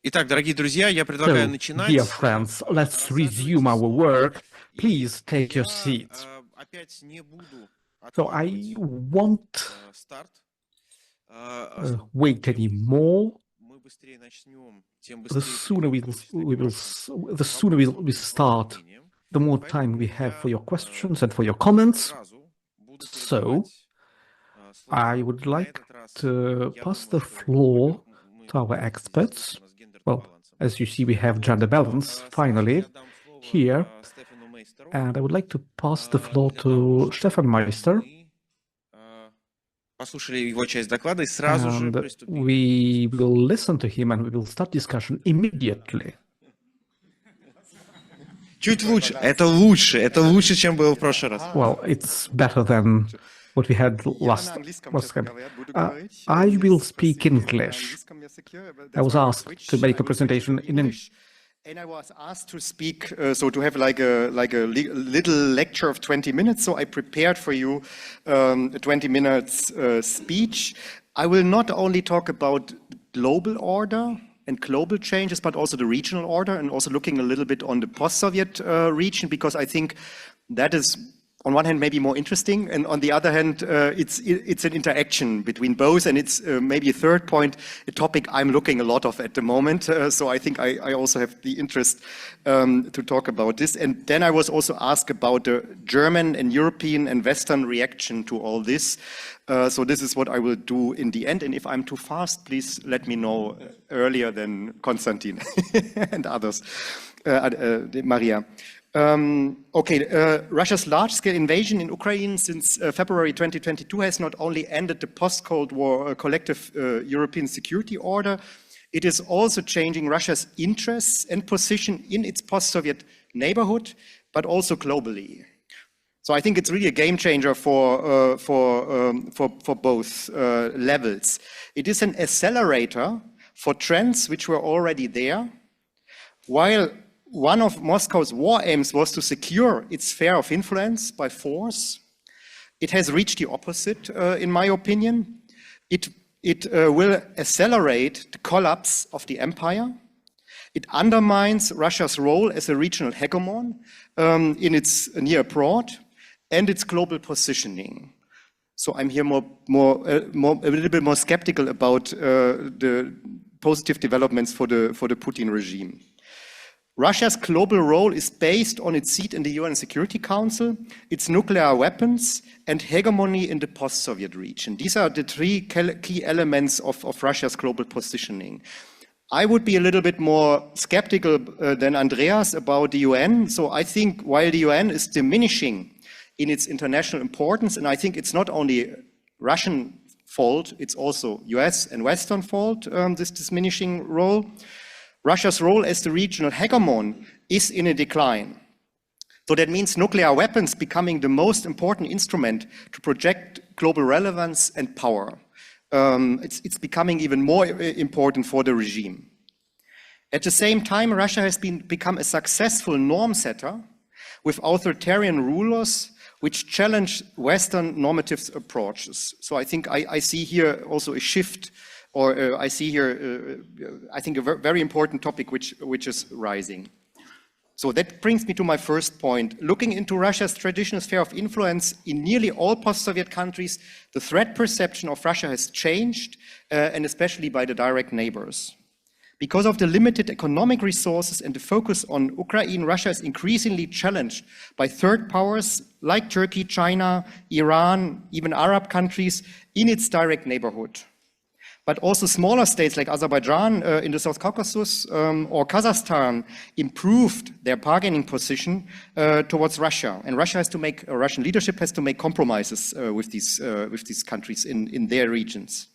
Итак, дорогие друзья, я предлагаю So, начинать. dear friends, let's resume our work. Please take your seats. Опять не буду So I won't старт. wait anymore. Мы быстрее начнем, тем The быстрее sooner we start, the more time we have for your questions and for your comments. So I would like to pass the floor to our experts. Well, as you see, we have gender balance finally here. And I would like to pass the floor to Stefan Meister. Послушали его часть доклада и сразу же приступили. We will listen to him and we will start discussion immediately. Чуть лучше. Это лучше, чем было в прошлый раз. Well, it's better than what we had last time. I will speak English. I was asked to make a presentation in English. And I was asked to speak, so to have like a little lecture of 20 minutes. So I prepared for you a 20 minutes speech. I will not only talk about global order and global changes, but also the regional order, and also looking a little bit on the post-Soviet region, because I think that is, on one hand, maybe more interesting, and on the other hand, it's an interaction between both, and it's maybe a third point, a topic I'm looking a lot of at the moment. So I think I also have the interest to talk about this. And then I was also asked about the German and European and Western reaction to all this. So this is what I will do in the end. And if I'm too fast, please let me know earlier than Konstantin and others, Maria. Russia's large-scale invasion in Ukraine since February 2022 has not only ended the post-Cold War collective European security order, it is also changing Russia's interests and position in its post-Soviet neighborhood, but also globally. So I think it's really a game changer for both levels. It is an accelerator for trends which were already there, while one of Moscow's war aims was to secure its sphere of influence by force. It has reached the opposite, in my opinion. It will accelerate the collapse of the empire. It undermines Russia's role as a regional hegemon in its near abroad and its global positioning. So I'm here a little bit more skeptical about the positive developments for the Putin regime. Russia's global role is based on its seat in the UN Security Council, its nuclear weapons, and hegemony in the post-Soviet region. These are the three key elements of Russia's global positioning. I would be a little bit more skeptical than Andreas about the UN. So I think while the UN is diminishing in its international importance, and I think it's not only Russian fault, it's also US and Western fault, this diminishing role. Russia's role as the regional hegemon is in a decline. So that means nuclear weapons becoming the most important instrument to project global relevance and power. It's becoming even more important for the regime. At the same time, Russia has become a successful norm setter with authoritarian rulers which challenge Western normative approaches. So I think I see here also a shift, or I see here, I think, a very important topic which is rising. So that brings me to my first point. Looking into Russia's traditional sphere of influence in nearly all post-Soviet countries, the threat perception of Russia has changed, and especially by the direct neighbors. Because of the limited economic resources and the focus on Ukraine, Russia is increasingly challenged by third powers like Turkey, China, Iran, even Arab countries in its direct neighborhood. But also smaller states like Azerbaijan in the South Caucasus or Kazakhstan improved their bargaining position towards Russia. And Russian leadership has to make compromises with these countries in their regions.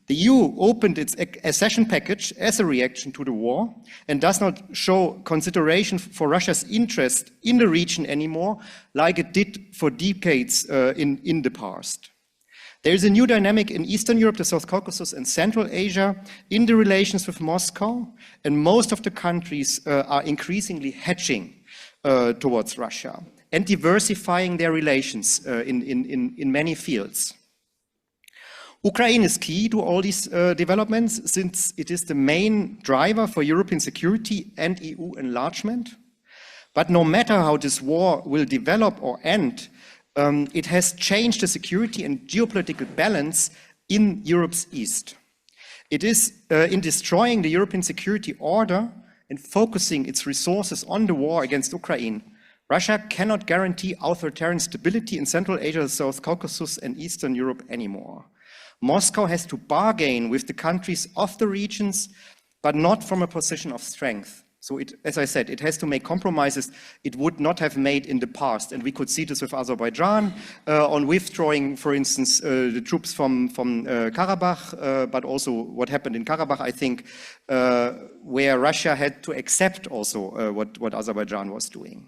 The EU opened its accession package as a reaction to the war and does not show consideration for Russia's interest in the region anymore, like it did for decades in the past. There is a new dynamic in Eastern Europe, the South Caucasus, and Central Asia in the relations with Moscow, and most of the countries are increasingly hedging towards Russia and diversifying their relations in many fields. Ukraine is key to all these developments since it is the main driver for European security and EU enlargement. But no matter how this war will develop or end, it has changed the security and geopolitical balance in Europe's east. It is in destroying the European security order and focusing its resources on the war against Ukraine, Russia cannot guarantee authoritarian stability in Central Asia, the South Caucasus, and Eastern Europe anymore. Moscow has to bargain with the countries of the regions, but not from a position of strength. So as I said, it has to make compromises it would not have made in the past. And we could see this with Azerbaijan on withdrawing, for instance, the troops from Karabakh, but also what happened in Karabakh, I think, where Russia had to accept also what Azerbaijan was doing.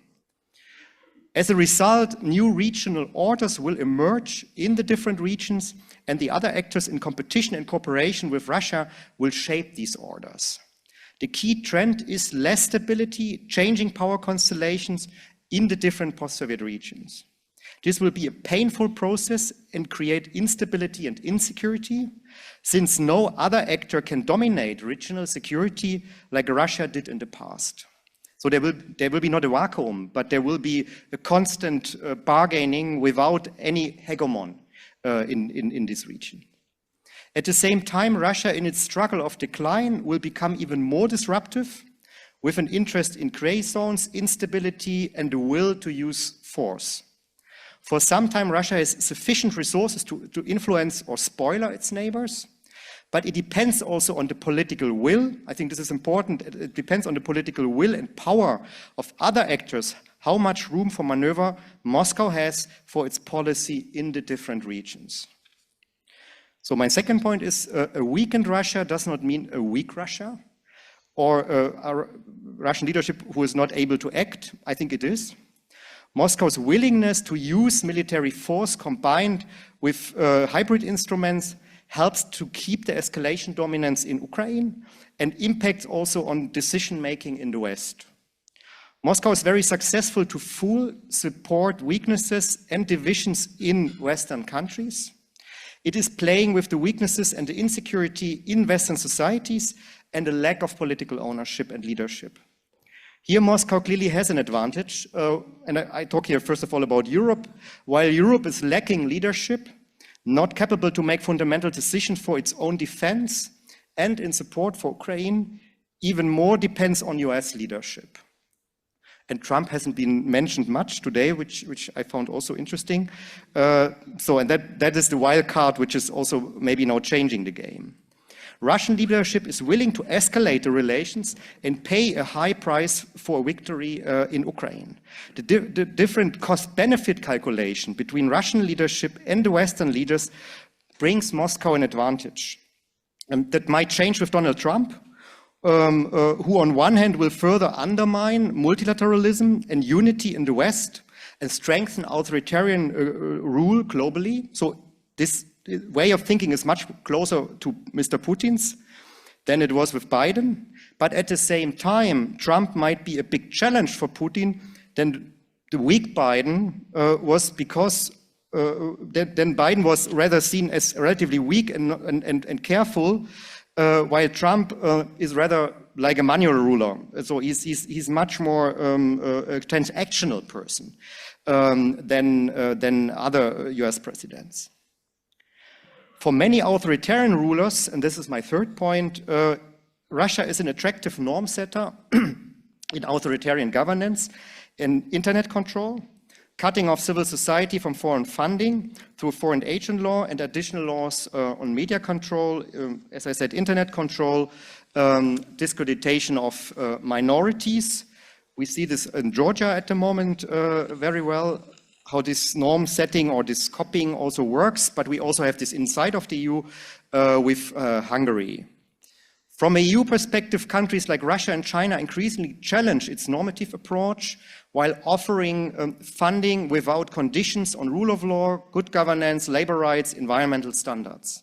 As a result, new regional orders will emerge in the different regions, and the other actors in competition and cooperation with Russia will shape these orders. The key trend is less stability, changing power constellations in the different post-Soviet regions. This will be a painful process and create instability and insecurity, since no other actor can dominate regional security like Russia did in the past. So there will be not a vacuum, but there will be a constant bargaining without any hegemon in this region. At the same time, Russia, in its struggle of decline, will become even more disruptive, with an interest in gray zones, instability, and the will to use force. For some time, Russia has sufficient resources to influence or spoil its neighbors, but it depends also on the political will. I think this is important. It depends on the political will and power of other actors, how much room for maneuver Moscow has for its policy in the different regions. So my second point is a weakened Russia does not mean a weak Russia or a Russian leadership who is not able to act. I think it is. Moscow's willingness to use military force combined with hybrid instruments helps to keep the escalation dominance in Ukraine and impacts also on decision-making in the West. Moscow is very successful to full support weaknesses and divisions in Western countries. It is playing with the weaknesses and the insecurity in Western societies and a lack of political ownership and leadership. Here, Moscow clearly has an advantage, and I talk here first of all about Europe. While Europe is lacking leadership, not capable to make fundamental decisions for its own defense and in support for Ukraine, even more depends on US leadership. And Trump hasn't been mentioned much today, which I found also interesting. And that is the wild card, which is also maybe now changing the game. Russian leadership is willing to escalate the relations and pay a high price for victory in Ukraine. The different cost-benefit calculation between Russian leadership and the Western leaders brings Moscow an advantage. And that might change with Donald Trump, who on one hand will further undermine multilateralism and unity in the West and strengthen authoritarian rule globally. So this way of thinking is much closer to Mr. Putin's than it was with Biden. But at the same time, Trump might be a big challenge for Putin. Then the weak Biden was because then Biden was rather seen as relatively weak and careful, while Trump is rather like a manual ruler. So he's much more a transactional person than other US presidents. For many authoritarian rulers, and this is my third point, Russia is an attractive norm setter in authoritarian governance and internet control, cutting off civil society from foreign funding through foreign agent law and additional laws on media control, as I said, internet control, discreditation of minorities. We see this in Georgia at the moment very well, how this norm setting or this copying also works, but we also have this inside of the EU with Hungary. From a EU perspective, countries like Russia and China increasingly challenge its normative approach while offering funding without conditions on rule of law, good governance, labor rights, environmental standards.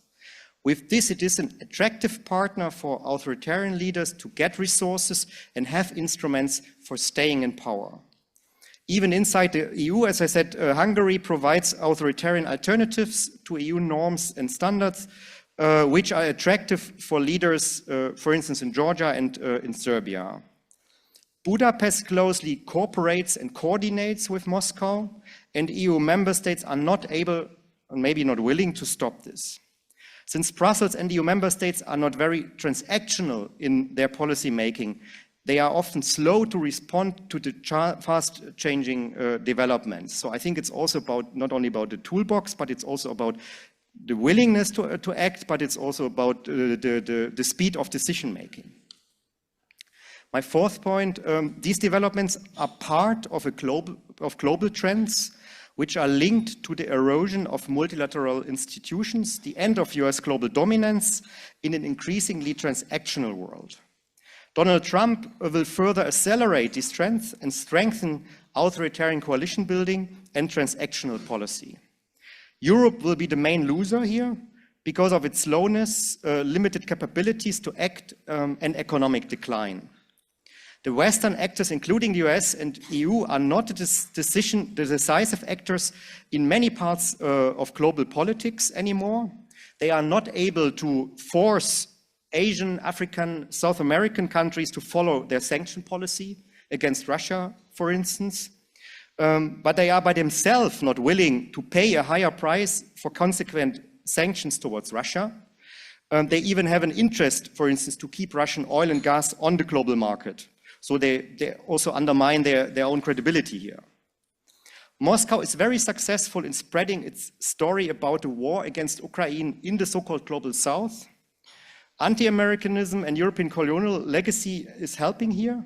With this, it is an attractive partner for authoritarian leaders to get resources and have instruments for staying in power. Even inside the EU, as I said, Hungary provides authoritarian alternatives to EU norms and standards, which are attractive for leaders, for instance, in Georgia and in Serbia. Budapest closely cooperates and coordinates with Moscow, and EU member states are not able, and maybe not willing, to stop this. Since Brussels and EU member states are not very transactional in their policy making, they are often slow to respond to the fast-changing developments. So I think it's also about not only about the toolbox, but it's also about the willingness to act, but it's also about the speed of decision-making. My fourth point, these developments are part of global trends which are linked to the erosion of multilateral institutions, the end of US global dominance in an increasingly transactional world. Donald Trump will further accelerate these trends and strengthen authoritarian coalition building and transactional policy. Europe will be the main loser here because of its slowness, limited capabilities to act, and economic decline. The Western actors, including the US and EU, are not the decisive actors in many parts of global politics anymore. They are not able to force Asian, African, South American countries to follow their sanction policy against Russia, for instance. But they are by themselves not willing to pay a higher price for consequent sanctions towards Russia. They even have an interest, for instance, to keep Russian oil and gas on the global market. So they also undermine their own credibility here. Moscow is very successful in spreading its story about the war against Ukraine in the so-called global south. Anti-Americanism and European colonial legacy is helping here,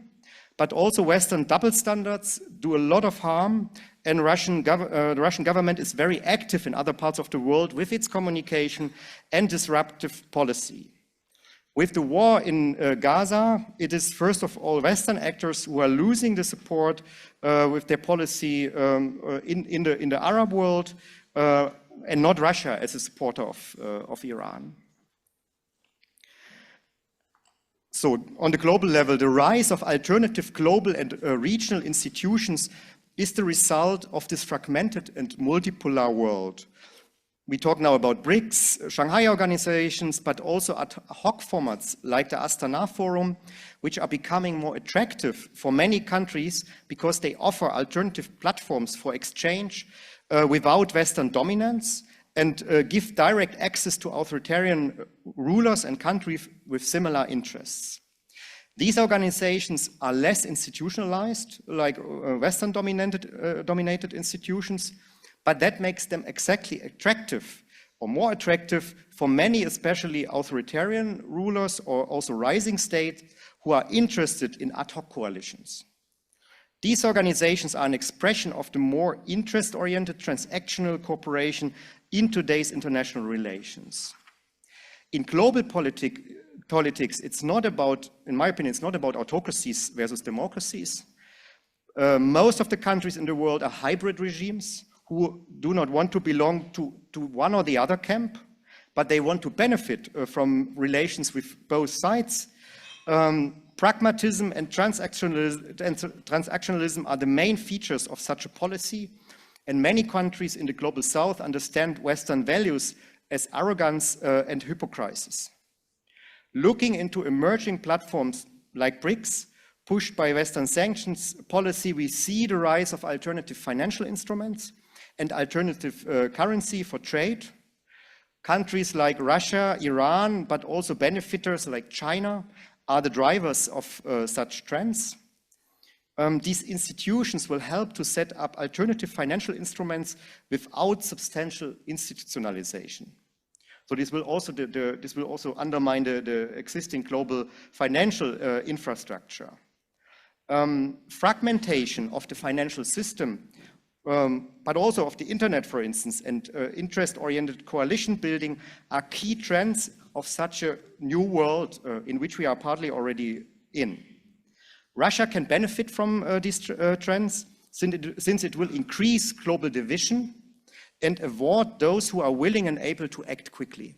but also Western double standards do a lot of harm, and the Russian government is very active in other parts of the world with its communication and disruptive policy. With the war in Gaza, it is first of all Western actors who are losing the support with their policy in the Arab world, and not Russia as a supporter of Iran. So on the global level, the rise of alternative global and regional institutions is the result of this fragmented and multipolar world. We talk now about BRICS, Shanghai organizations, but also ad hoc formats like the Astana Forum, which are becoming more attractive for many countries because they offer alternative platforms for exchange without Western dominance, and give direct access to authoritarian rulers and countries with similar interests. These organizations are less institutionalized, like Western dominated institutions, but that makes them exactly attractive, or more attractive, for many, especially authoritarian rulers or also rising states who are interested in ad hoc coalitions. These organizations are an expression of the more interest-oriented transactional cooperation in today's international relations. In global politics, it's not about, in my opinion, it's not about autocracies versus democracies. Most of the countries in the world are hybrid regimes who do not want to belong to one or the other camp, but they want to benefit from relations with both sides. Pragmatism and transactionalism are the main features of such a policy, and many countries in the global south understand Western values as arrogance and hypocrisy. Looking into emerging platforms like BRICS, pushed by Western sanctions policy, we see the rise of alternative financial instruments and alternative currency for trade. Countries like Russia, Iran, but also benefiters like China are the drivers of such trends. These institutions will help to set up alternative financial instruments without substantial institutionalization. So this will also undermine the existing global financial infrastructure. Fragmentation of the financial system, but also of the internet, for instance, and interest-oriented coalition building are key trends of such a new world in which we are partly already in. Russia can benefit from these trends since it will increase global division and award those who are willing and able to act quickly.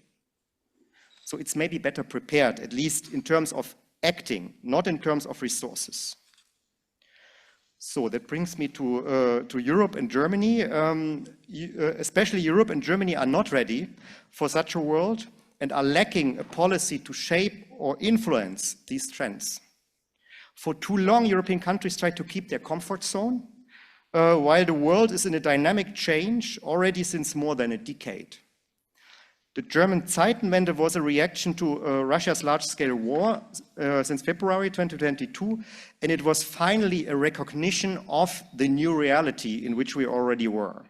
So it's maybe better prepared, at least in terms of acting, not in terms of resources. So that brings me to Europe and Germany. Especially Europe and Germany are not ready for such a world and are lacking a policy to shape or influence these trends. For too long, European countries tried to keep their comfort zone, while the world is in a dynamic change already since more than a decade. The German Zeitenwende was a reaction to Russia's large-scale war since February 2022, and it was finally a recognition of the new reality in which we already were.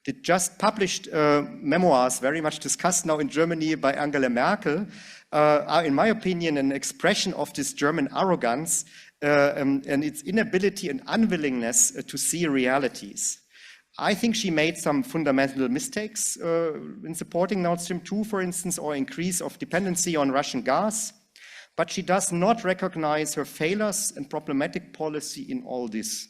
The just published memoirs, very much discussed now in Germany by Angela Merkel, are, in my opinion, an expression of this German arrogance and its inability and unwillingness to see realities. I think she made some fundamental mistakes in supporting Nord Stream 2, for instance, or increase of dependency on Russian gas, but she does not recognize her failures and problematic policy in all this.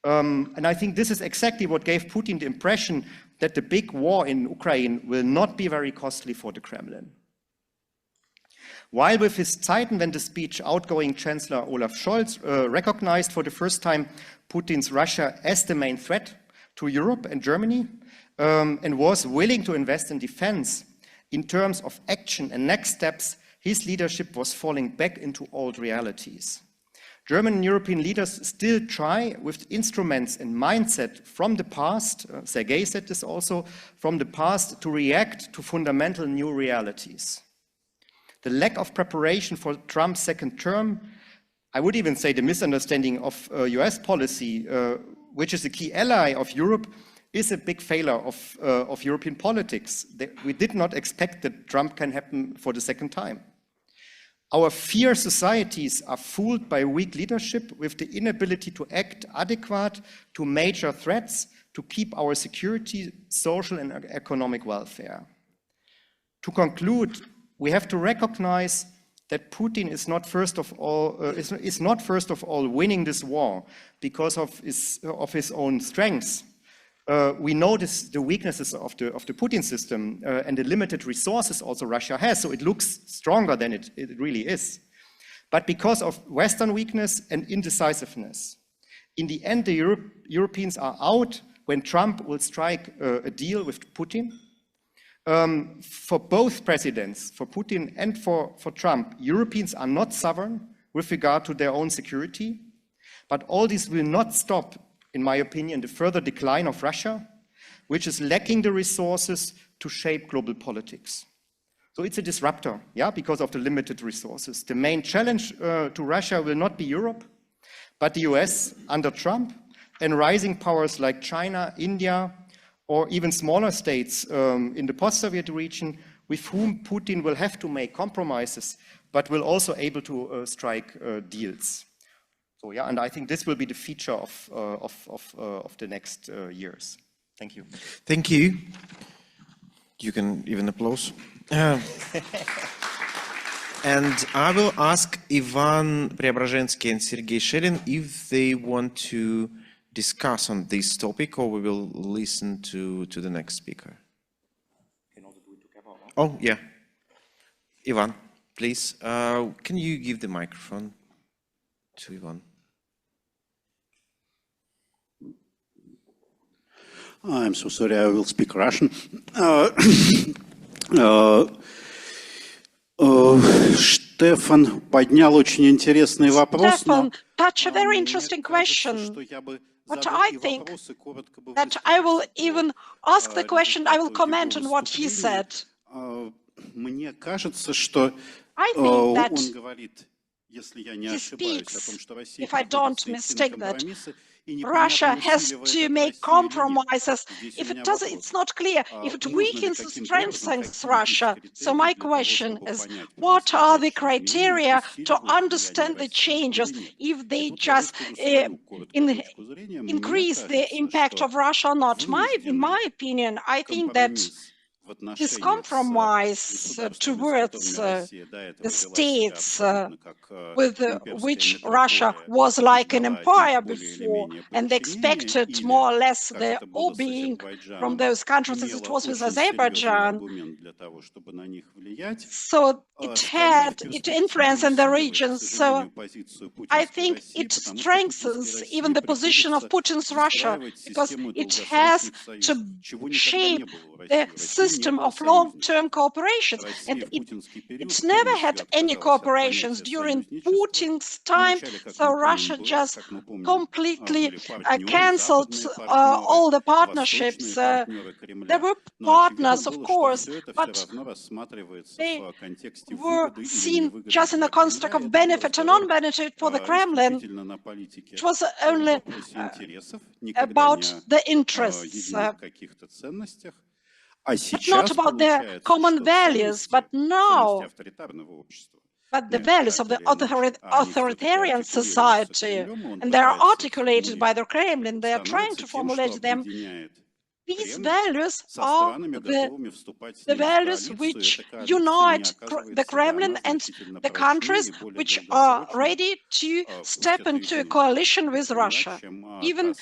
And I think this is exactly what gave Putin the impression that the big war in Ukraine will not be very costly for the Kremlin. While with his Zeitenwende speech, outgoing Chancellor Olaf Scholz recognized for the first time Putin's Russia as the main threat to Europe and Germany, and was willing to invest in defense, in terms of action and next steps, his leadership was falling back into old realities. German and European leaders still try with instruments and mindset from the past, Sergei said this also, from the past to react to fundamental new realities. The lack of preparation for Trump's second term, I would even say the misunderstanding of US policy, which is a key ally of Europe, is a big failure of European politics. We did not expect that Trump can happen for the second time. Our fear societies are fooled by weak leadership with the inability to act adequate to major threats to keep our security, social and economic welfare. To conclude, we have to recognize that Putin is not first of all winning this war because of his own strengths. We notice the weaknesses of the Putin system and the limited resources also Russia has, so it looks stronger than it really is. But because of Western weakness and indecisiveness. In the end, the Europeans are out when Trump will strike a deal with Putin. For both presidents, for Putin and for Trump, Europeans are not sovereign with regard to their own security, but all this will not stop, in my opinion, the further decline of Russia, which is lacking the resources to shape global politics. So it's a disruptor, because of the limited resources. The main challenge to Russia will not be Europe, but the US under Trump and rising powers like China, India, or even smaller states in the post-Soviet region with whom Putin will have to make compromises, but will also able to strike deals. So and I think this will be the feature of the next years. Thank you. Thank you. You can even applause. And I will ask Ivan Preobrazhensky and Sergei Shelin if they want to discuss on this topic, or we will listen to the next speaker. Oh, yeah. Ivan, please. Can you give the microphone to Ivan? I'm so sorry, I will speak Russian. Stefan поднял очень интересный вопрос. Stefan touched a very interesting question. But I think that I will even ask the question, I will comment on what he said. Мне кажется, что он говорит, если я не he ошибаюсь, о speaks, том, что Россия if I don't mistake that, компромиссы, и Russia непонятно, has усилия в to этом make Россия или нет. compromises. Здесь If у меня it doesn't, вопрос. it's not clear. If it Нужно ли weakens or каким-то образом strengthens какие-то Russia. политические So my критерии для того, question чтобы is, понять, what если are the дальше изменения criteria to усиливают влияние understand the России changes или нет? if they И тут я just выскажу свою короткую точку зрения. Мне increase the кажется, impact что of Russia or not? In вынужденный my opinion, I think that компромисс this compromise towards the states with which Russia was like an empire before, and they expected more or less the obeying from those countries as it was with Azerbaijan. So it influenced in the region. So I think it strengthens even the position of Putin's Russia, because it has to shape the system of long-term cooperation. And it's never had any cooperations during Putin's time, so Russia just completely cancelled all the partnerships. There were partners, of course, but they were seen just in the construct of benefit and non-benefit for the Kremlin. It was only about the interests, but not about their common values. But now, the values of the authoritarian society, and they are articulated by the Kremlin, they are trying to formulate them. These values are the values which unite the Kremlin and the countries which are ready to step into a coalition with Russia, even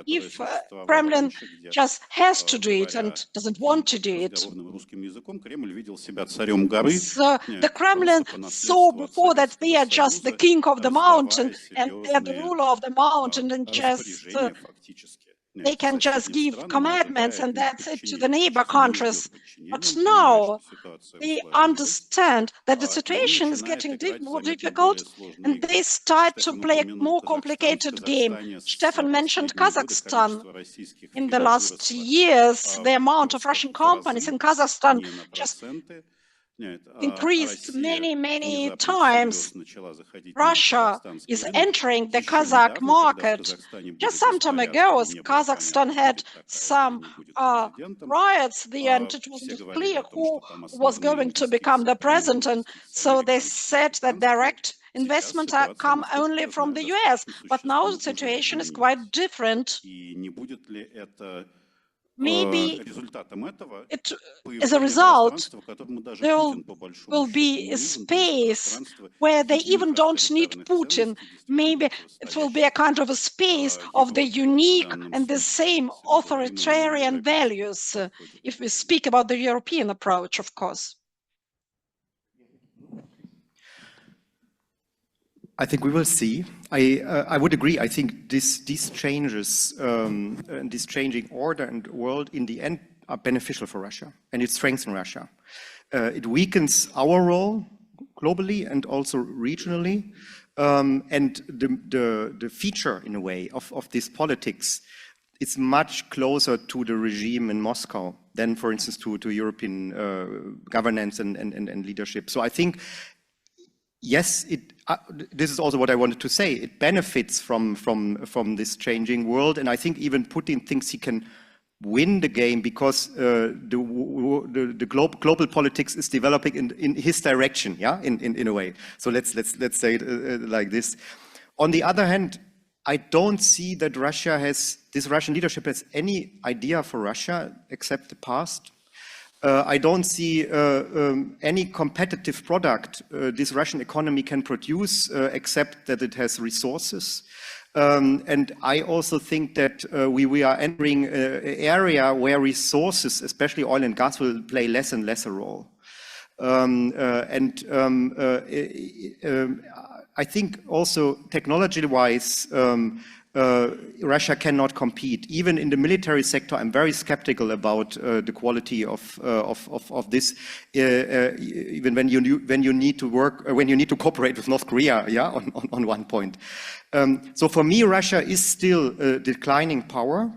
if Kremlin just has to do it and doesn't want to do it. So the Kremlin saw before that they are just the king of the mountain and they are the ruler of the mountain, and just they can just give commandments and that's it to the neighbor countries. But now they understand that the situation is getting more difficult, and they start to play a more complicated game. Stefan mentioned Kazakhstan. In the last years, the amount of Russian companies in Kazakhstan just increased many times. Russia is entering the Kazakh market. Just some time ago, Kazakhstan had some riots there, and it wasn't clear who was going to become the president, and so they said that direct investment come only from the US. But now the situation is quite different. Maybe as a result, there will be a space where they even don't need Putin. Maybe it will be a kind of a space of the unique and the same authoritarian values, if we speak about the European approach, of course. I think we will see. I would agree. I think these changes and this changing order and world in the end are beneficial for Russia, and it strengthens Russia. It weakens our role globally and also regionally, and the feature in a way of this politics is much closer to the regime in Moscow than, for instance, to European governance and leadership. So I think, yes, this is also what I wanted to say. It benefits from this changing world, and I think even Putin thinks he can win the game because the global politics is developing in his direction, yeah, in a way. So let's say it like this. On the other hand, I don't see that this Russian leadership has any idea for Russia except the past. I don't see any competitive product this Russian economy can produce except that it has resources. And I also think that we are entering an area where resources, especially oil and gas, will play less and less a role. I think also technology-wise, Russia cannot compete. Even in the military sector, I'm very skeptical about the quality of this. Even when you need to cooperate with North Korea, yeah, on one point. So for me, Russia is still a declining power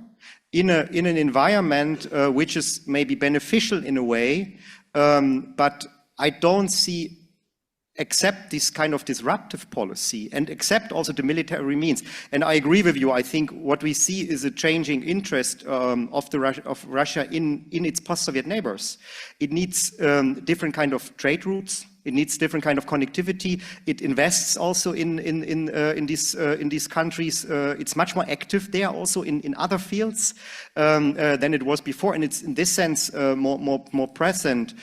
in an environment which is maybe beneficial in a way, but I don't see, accept this kind of disruptive policy and accept also the military means. And I agree with you. I think what we see is a changing interest of Russia in its post-Soviet neighbors. It needs different kind of trade routes. It needs different kind of connectivity. It invests also in these countries. It's much more active there also in other fields than it was before, and it's in this sense more present.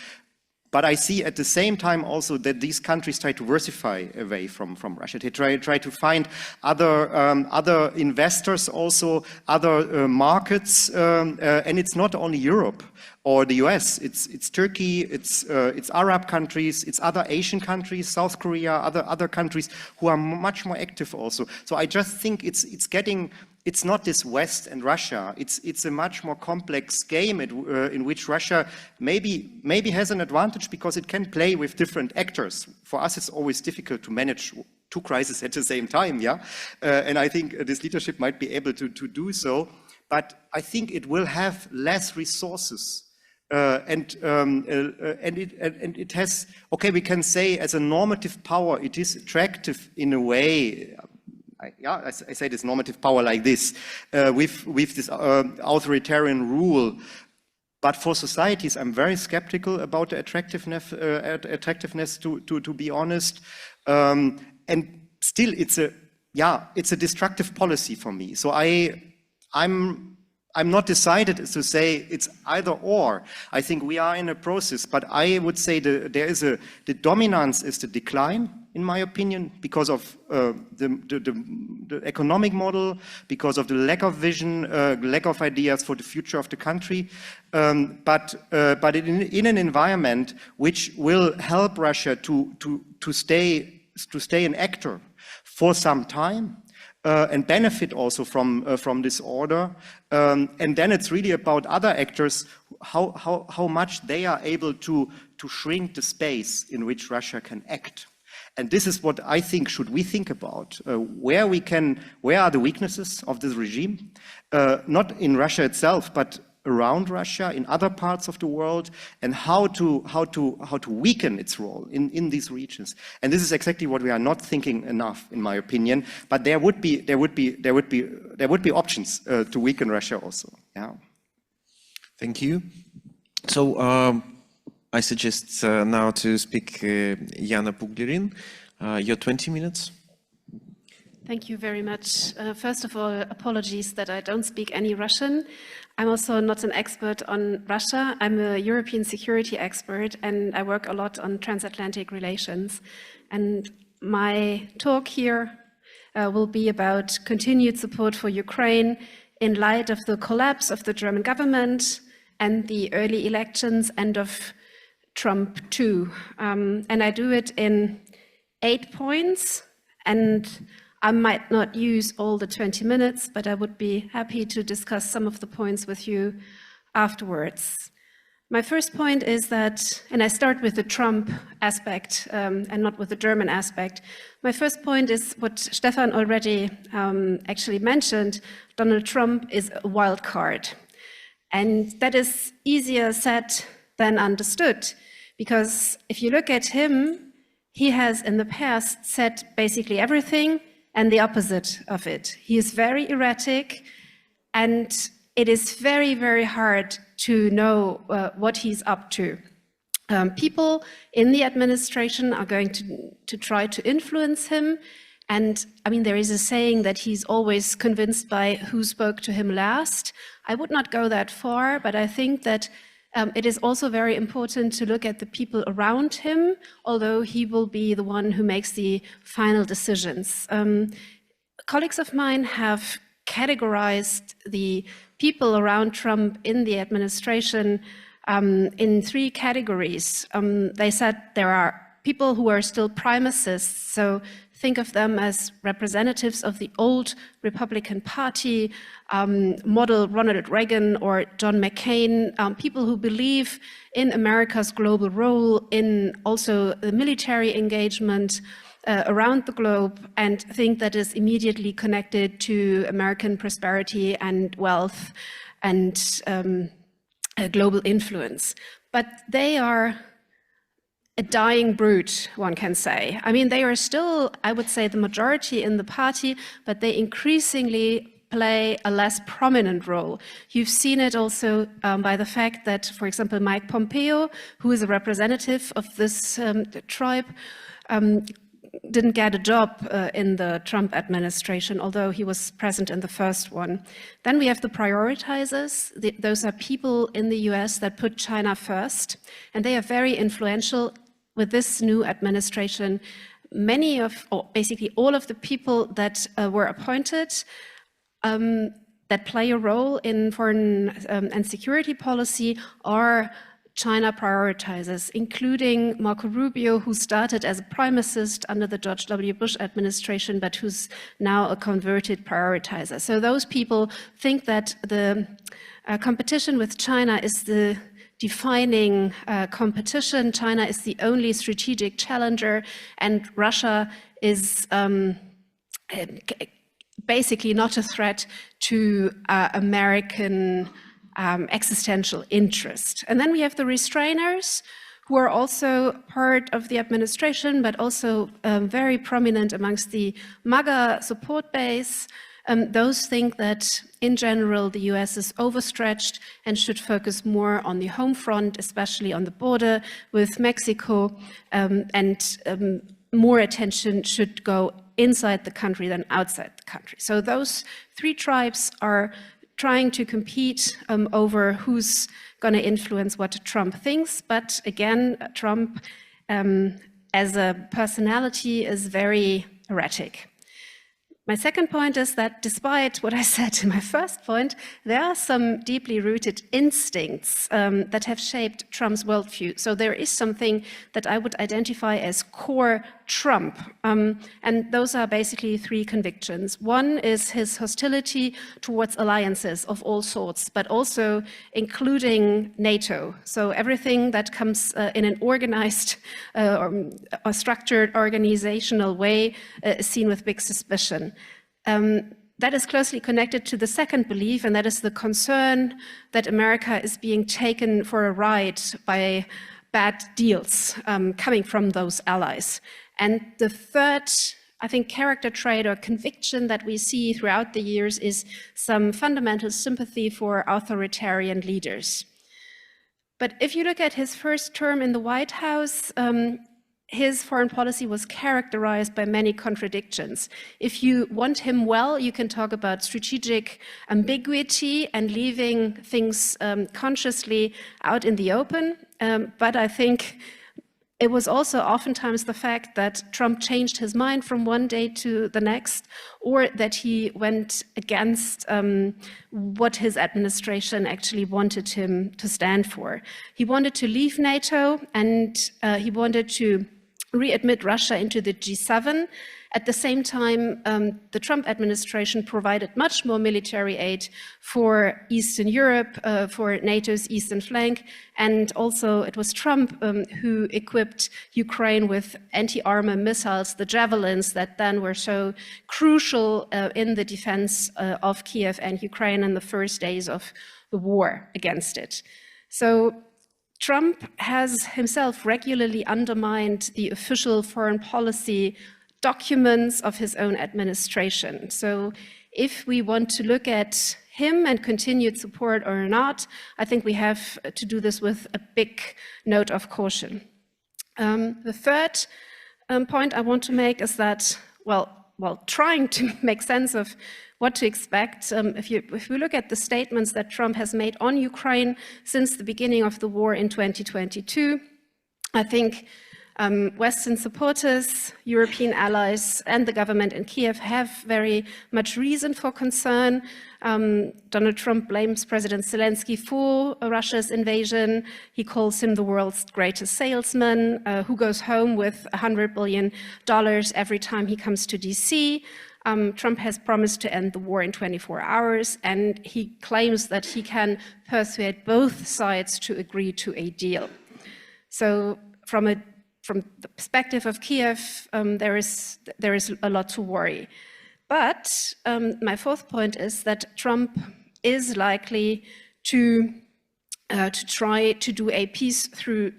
But I see at the same time also that these countries try to diversify away from Russia. They try to find other investors, also other markets, and it's not only Europe or the US. It's Turkey, it's Arab countries, it's other Asian countries, South Korea, other countries who are much more active also. So I just think it's not this West and Russia. It's a much more complex game in which Russia maybe has an advantage because it can play with different actors. For us, it's always difficult to manage two crises at the same time, yeah. And I think this leadership might be able to do so. But I think it will have less resources. And it has, okay, we can say as a normative power, it is attractive in a way. I say this normative power like this, with this authoritarian rule. But for societies, I'm very skeptical about the attractiveness to be honest. And still, it's a destructive policy for me. So I'm not decided to say it's either or. I think we are in a process, but I would say the dominance is the decline, in my opinion, because of the economic model, because of the lack of vision, lack of ideas for the future of the country, but in an environment which will help Russia to stay an actor for some time. And benefit also from this order, and then it's really about other actors, how much they are able to shrink the space in which Russia can act. And this is what I think we think about, where are the weaknesses of this regime, not in Russia itself, but around Russia, in other parts of the world, and how to weaken its role in these regions. And this is exactly what we are not thinking enough, in my opinion. But there would be options to weaken Russia also. Yeah. Thank you. So I suggest now to speak Jana Puglierin. Your 20 minutes. Thank you very much. First of all, apologies that I don't speak any Russian. I'm also not an expert on Russia. I'm a European security expert, and I work a lot on transatlantic relations. And my talk here will be about continued support for Ukraine in light of the collapse of the German government and the early elections and of Trump too. And I do it in 8 points, and I might not use all the 20 minutes, but I would be happy to discuss some of the points with you afterwards. My first point is that, and I start with the Trump aspect and not with the German aspect. My first point is what Stefan already actually mentioned. Donald Trump is a wild card. And that is easier said than understood, because if you look at him, he has in the past said basically everything and the opposite of it. He is very erratic, and it is very, very hard to know what he's up to. People in the administration are going to try to influence him. And I mean, there is a saying that he's always convinced by who spoke to him last. I would not go that far, but I think that it is also very important to look at the people around him, although he will be the one who makes the final decisions. Colleagues of mine have categorized the people around Trump in the administration in 3 categories. They said there are people who are still primacists, so think of them as representatives of the old Republican Party, model Ronald Reagan or John McCain, people who believe in America's global role, in also the military engagement around the globe, and think that is immediately connected to American prosperity and wealth and global influence. But they are a dying breed, one can say. I mean, they are still, I would say, the majority in the party, but they increasingly play a less prominent role. You've seen it also by the fact that, for example, Mike Pompeo, who is a representative of this tribe, didn't get a job in the Trump administration, although he was present in the first one. Then we have the prioritizers. Those are people in the US that put China first, and they are very influential with this new administration. Many of, or basically all of the people that were appointed that play a role in foreign and security policy are China prioritizers, including Marco Rubio, who started as a primacist under the George W. Bush administration, but who's now a converted prioritizer. So those people think that the competition with China is the defining competition. China is the only strategic challenger, and Russia is basically not a threat to American existential interest. And then we have the restrainers, who are also part of the administration, but also very prominent amongst the MAGA support base. Those think that, in general, the US is overstretched and should focus more on the home front, especially on the border with Mexico, and more attention should go inside the country than outside the country. So those three tribes are trying to compete over who's going to influence what Trump thinks. But again, Trump as a personality is very erratic. My second point is that despite what I said in my first point, there are some deeply rooted instincts that have shaped Trump's worldview. So there is something that I would identify as core Trump. And those are basically three convictions. One is his hostility towards alliances of all sorts, but also including NATO. So everything that comes in an organized or structured organizational way is seen with big suspicion. That is closely connected to the second belief, and that is the concern that America is being taken for a ride by bad deals coming from those allies. And the third, I think, character trait or conviction that we see throughout the years is some fundamental sympathy for authoritarian leaders. But if you look at his first term in the White House, his foreign policy was characterized by many contradictions. If you want him well, you can talk about strategic ambiguity and leaving things consciously out in the open. But I think it was also oftentimes the fact that Trump changed his mind from one day to the next, or that he went against what his administration actually wanted him to stand for. He wanted to leave NATO, and he wanted to readmit Russia into the G7. At the same time, the Trump administration provided much more military aid for Eastern Europe, for NATO's eastern flank, and also it was Trump who equipped Ukraine with anti-armor missiles, the Javelins, that then were so crucial in the defense of Kiev and Ukraine in the first days of the war against it. So Trump has himself regularly undermined the official foreign policy documents of his own administration. So if we want to look at him and continued support or not, I think we have to do this with a big note of caution. The third point I want to make is that, while trying to make sense of what to expect, if we look at the statements that Trump has made on Ukraine since the beginning of the war in 2022, I think Western supporters, European allies, and the government in Kiev have very much reason for concern. Donald Trump blames President Zelensky for Russia's invasion. He calls him the world's greatest salesman, who goes home with $100 billion every time he comes to DC. Trump has promised to end the war in 24 hours, and he claims that he can persuade both sides to agree to a deal. So from the perspective of Kiev, there is a lot to worry. But my fourth point is that Trump is likely to to try to do a peace through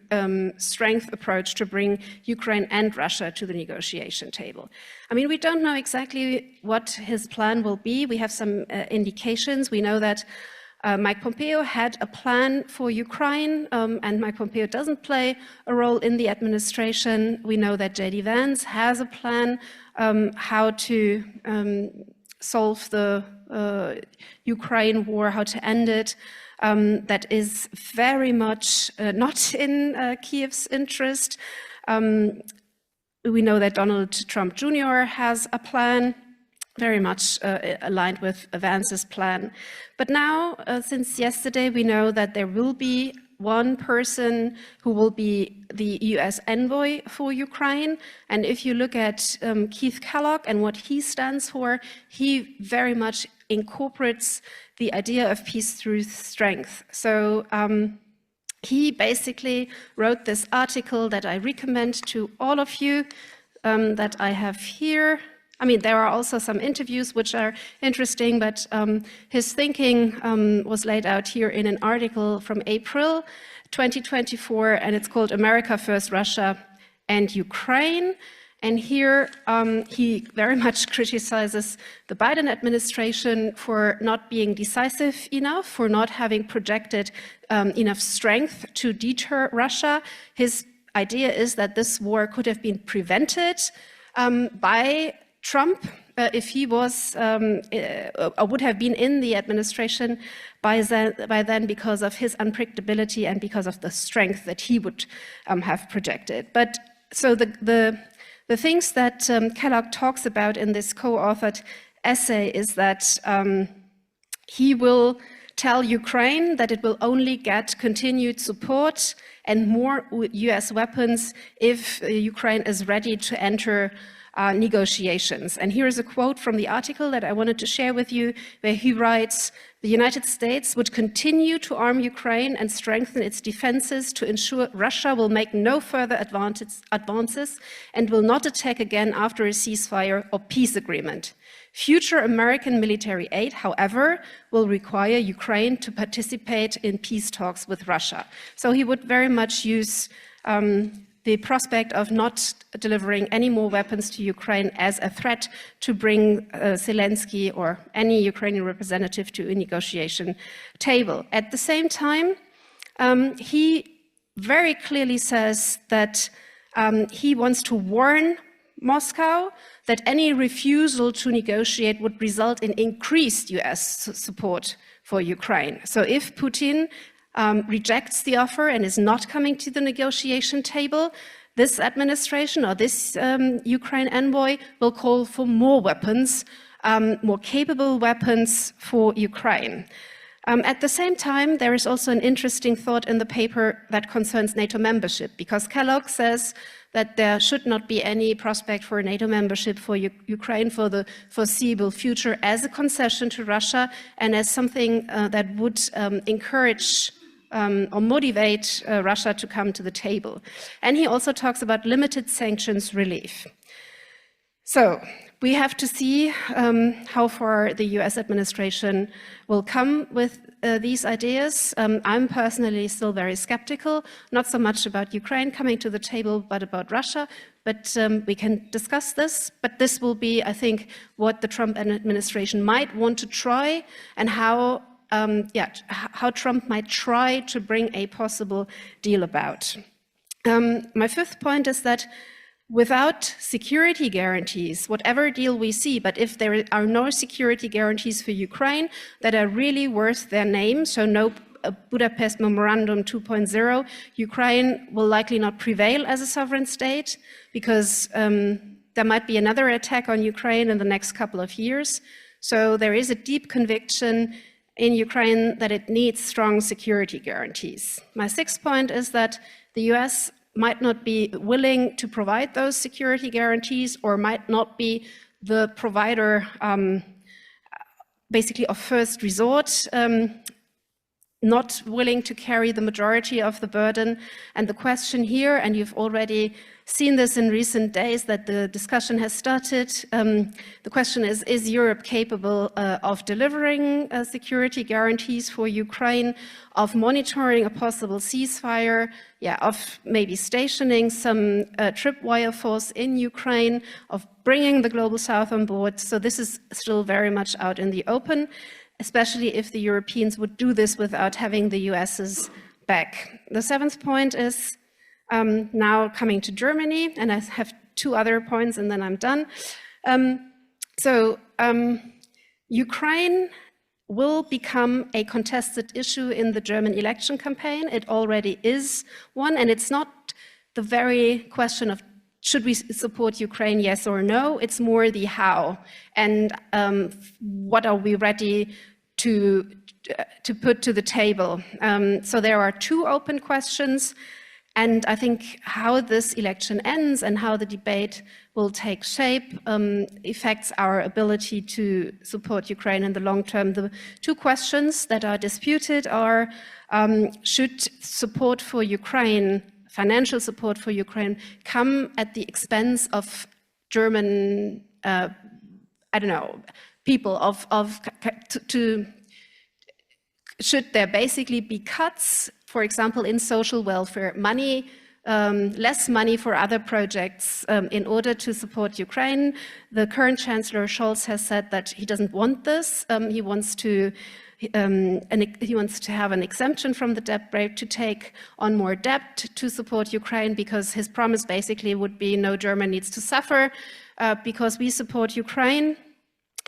strength approach to bring Ukraine and Russia to the negotiation table. I mean, we don't know exactly what his plan will be. We have some indications. We know that Mike Pompeo had a plan for Ukraine, and Mike Pompeo doesn't play a role in the administration. We know that J.D. Vance has a plan how to solve the Ukraine war, how to end it. That is very much not in Kiev's interest. We know that Donald Trump Jr. has a plan, very much aligned with Vance's plan. But now, since yesterday, we know that there will be one person who will be the US envoy for Ukraine. And if you look at Keith Kellogg and what he stands for, he very much incorporates the idea of peace through strength. So he basically wrote this article that I recommend to all of you that I have here. I mean, there are also some interviews which are interesting, but his thinking was laid out here in an article from April 2024, and it's called America First, Russia and Ukraine. And here he very much criticizes the Biden administration for not being decisive enough, for not having projected enough strength to deter Russia. His idea is that this war could have been prevented by Trump if he was or would have been in the administration by then because of his unpredictability and because of the strength that he would have projected. But so the things that Kellogg talks about in this co-authored essay is that he will tell Ukraine that it will only get continued support and more US weapons if Ukraine is ready to enter negotiations. And here is a quote from the article that I wanted to share with you, where he writes, "The United States would continue to arm Ukraine and strengthen its defenses to ensure Russia will make no further advances and will not attack again after a ceasefire or peace agreement. Future American military aid, however, will require Ukraine to participate in peace talks with Russia." So he would very much use the prospect of not delivering any more weapons to Ukraine as a threat to bring Zelensky or any Ukrainian representative to a negotiation table. At the same time, he very clearly says that he wants to warn Moscow that any refusal to negotiate would result in increased US support for Ukraine. So if Putin rejects the offer and is not coming to the negotiation table, this administration or this Ukraine envoy will call for more weapons, more capable weapons for Ukraine. At the same time, there is also an interesting thought in the paper that concerns NATO membership, because Kellogg says that there should not be any prospect for NATO membership for Ukraine for the foreseeable future as a concession to Russia and as something that would encourage or motivate Russia to come to the table. And he also talks about limited sanctions relief. So we have to see how far the US administration will come with these ideas. I'm personally still very skeptical, not so much about Ukraine coming to the table, but about Russia. But we can discuss this. But this will be, I think, what the Trump administration might want to try, and how Trump might try to bring a possible deal about. My fifth point is that without security guarantees, whatever deal we see, but if there are no security guarantees for Ukraine that are really worth their name, so no Budapest Memorandum 2.0, Ukraine will likely not prevail as a sovereign state, because there might be another attack on Ukraine in the next couple of years. So there is a deep conviction in Ukraine that it needs strong security guarantees. My sixth point is that the US might not be willing to provide those security guarantees, or might not be the provider basically of first resort. not willing to carry the majority of the burden. And the question here, and you've already seen this in recent days that the discussion has started, the question is Europe capable of delivering security guarantees for Ukraine, of monitoring a possible ceasefire, of maybe stationing some tripwire force in Ukraine, of bringing the Global South on board? So this is still very much out in the open, especially if the Europeans would do this without having the US's back. The seventh point is now coming to Germany, and I have two other points and then I'm done. Ukraine will become a contested issue in the German election campaign. It already is one, and it's not the very question of should we support Ukraine, yes or no? It's more the how, and what are we ready to put to the table. So there are two open questions, and I think how this election ends and how the debate will take shape affects our ability to support Ukraine in the long term. The two questions that are disputed are, should support for Ukraine, financial support for Ukraine, come at the expense of German, people should there basically be cuts, for example, in social welfare, money, less money for other projects in order to support Ukraine? The current Chancellor Scholz has said that he doesn't want this. He wants to have an exemption from the debt brake to take on more debt to support Ukraine, because his promise basically would be no German needs to suffer because we support Ukraine.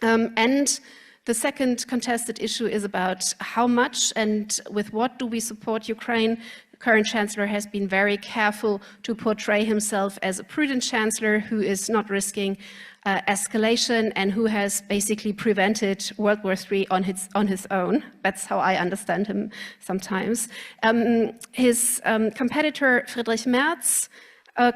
And the second contested issue is about how much and with what do we support Ukraine. The current chancellor has been very careful to portray himself as a prudent chancellor who is not risking escalation and who has basically prevented World War III on his own. That's how I understand him sometimes. His competitor Friedrich Merz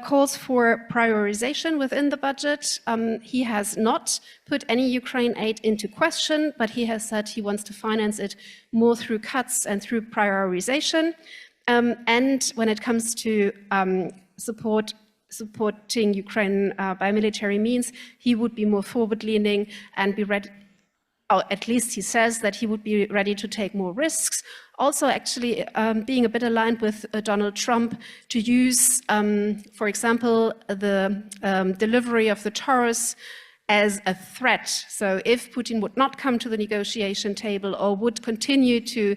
calls for prioritization within the budget. He has not put any Ukraine aid into question, but he has said he wants to finance it more through cuts and through prioritization. And when it comes to supporting Ukraine by military means, he would be more forward-leaning and be ready, or at least he says that he would be ready to take more risks. Also, actually, being a bit aligned with Donald Trump to use, for example, the delivery of the Taurus as a threat. So if Putin would not come to the negotiation table or would continue to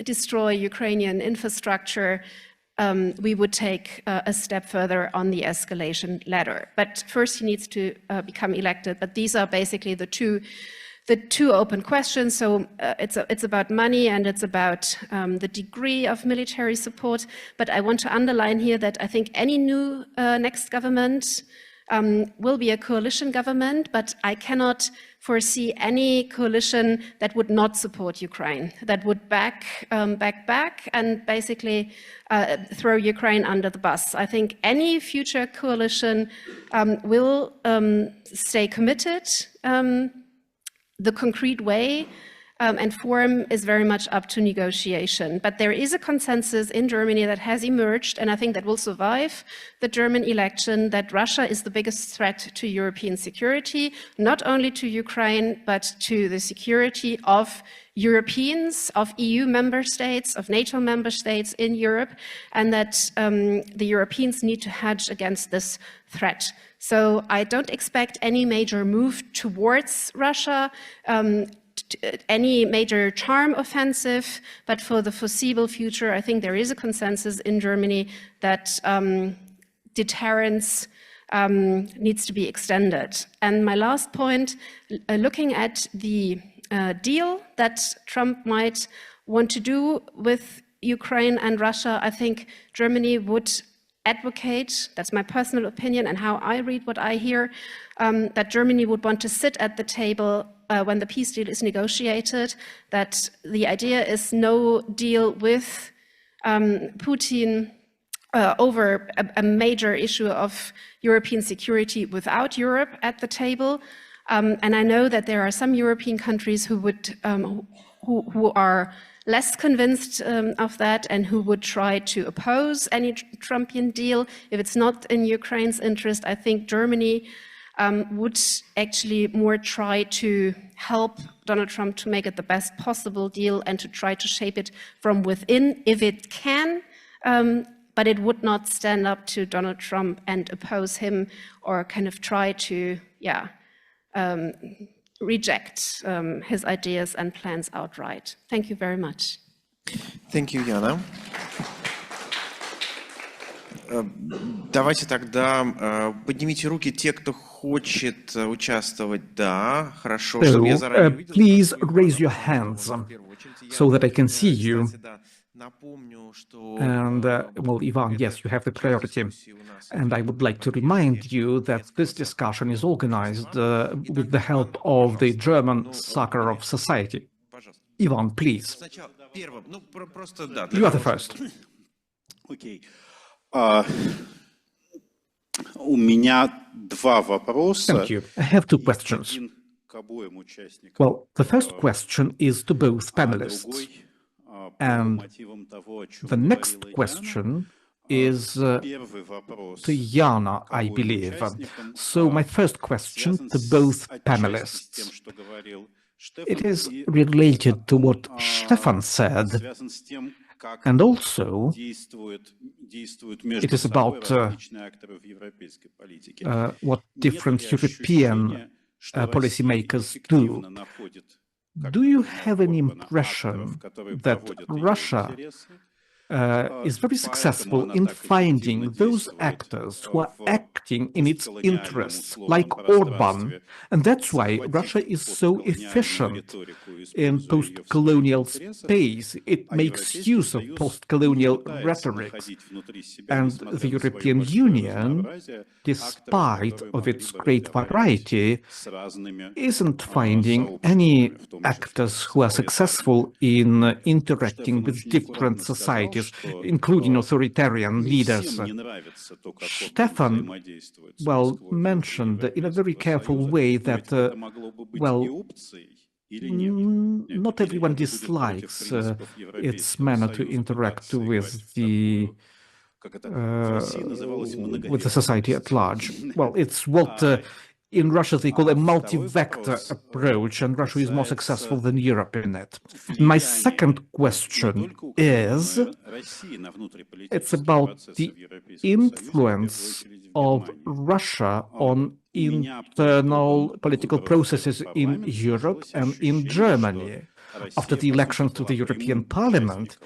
destroy Ukrainian infrastructure, we would take a step further on the escalation ladder. But first he needs to become elected. But these are basically the two open questions. So it's about money and it's about the degree of military support. But I want to underline here that I think any new next government will be a coalition government, but I cannot foresee any coalition that would not support Ukraine, that would back and basically throw Ukraine under the bus. I think any future coalition will stay committed. The concrete way and form is very much up to negotiation. But there is a consensus in Germany that has emerged, and I think that will survive the German election, that Russia is the biggest threat to European security, not only to Ukraine, but to the security of Europeans, of EU member states, of NATO member states in Europe, and that the Europeans need to hedge against this threat. So I don't expect any major move towards Russia, any major charm offensive, but for the foreseeable future, I think there is a consensus in Germany that deterrence needs to be extended. And my last point, looking at the deal that Trump might want to do with Ukraine and Russia, I think Germany would advocate, that's my personal opinion and how I read what I hear, that Germany would want to sit at the table when the peace deal is negotiated, that the idea is no deal with Putin over a major issue of European security without Europe at the table. And I know that there are some European countries who would, who are less convinced of that and who would try to oppose any Trumpian deal. If it's not in Ukraine's interest, I think Germany would actually more try to help Donald Trump to make it the best possible deal and to try to shape it from within if it can, but it would not stand up to Donald Trump and oppose him or kind of try to, reject his ideas and plans outright. Thank you very much. Thank you, Jana. Давайте тогда поднимите руки те, кто хочет участвовать. Да, хорошо, чтобы я заранее увидел. Please raise your hands so that I can see you. And, well, Ivan, yes, you have the priority. And I would like to remind you that this discussion is organized with the help of the German Sakharov Society. Ivan, please. You are the first. Okay. У меня два вопроса. Thank you. I have two questions. Well, the first question is to both panelists. And the next question is to Jana, I believe. So my first question to both panelists. It is related to what Stefan said, and also it is about what different European policymakers do. Do you have an impression that Russia is very successful in finding those actors who are acting in its interests, like Orban, and that's why Russia is so efficient in post-colonial space. It makes use of post-colonial rhetoric, and the European Union, despite of its great variety, isn't finding any actors who are successful in interacting with different societies, including authoritarian leaders. Stefan, well, mentioned in a very careful way that, well, not everyone dislikes its manner to interact with the society at large. Well, it's what in Russia they call a multi-vector approach, and Russia is more successful than Europe in it. My second question is, it's about the influence of Russia on internal political processes in Europe and in Germany. After the elections to the European Parliament,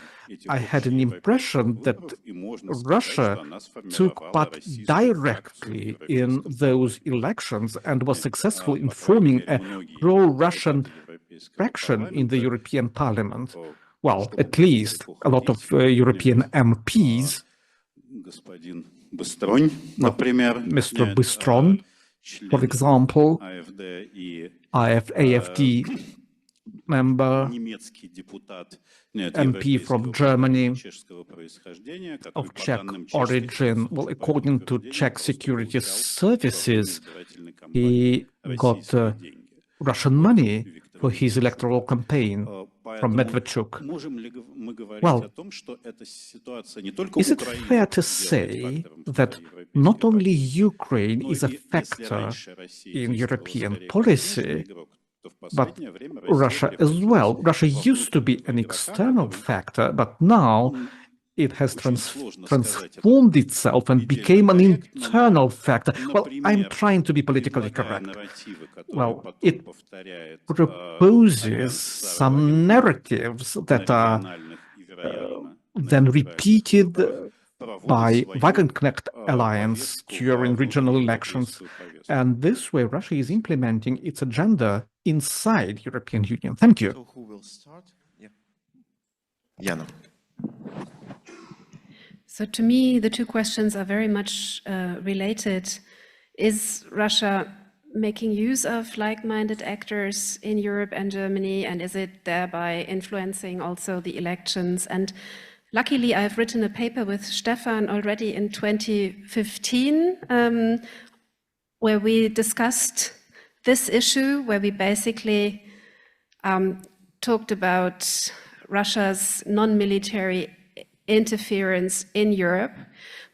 I had an impression that Russia took part directly in those elections and was successful in forming a pro-Russian fraction in the European Parliament. Well, at least a lot of European MPs, Mr. Bistron, for example, AfD member, MP from Germany, of Czech origin. Well, according to Czech security services, he got Russian money for his electoral campaign from Medvedchuk. Well, is it fair to say that not only Ukraine is a factor in European policy, but Russia as well? Russia used to be an external factor, but now it has transformed itself and became an internal factor. Well, I'm trying to be politically correct. Well, it proposes some narratives that are then repeated by Wagenknecht alliance during regional elections. And this way, Russia is implementing its agenda inside European Union. Thank you. So who will start? Yeah. Jana. So to me, the two questions are very much related. Is Russia making use of like-minded actors in Europe and Germany, and is it thereby influencing also the elections? And luckily, I've written a paper with Stefan already in 2015, where we discussed this issue, where we basically talked about Russia's non-military interference in Europe.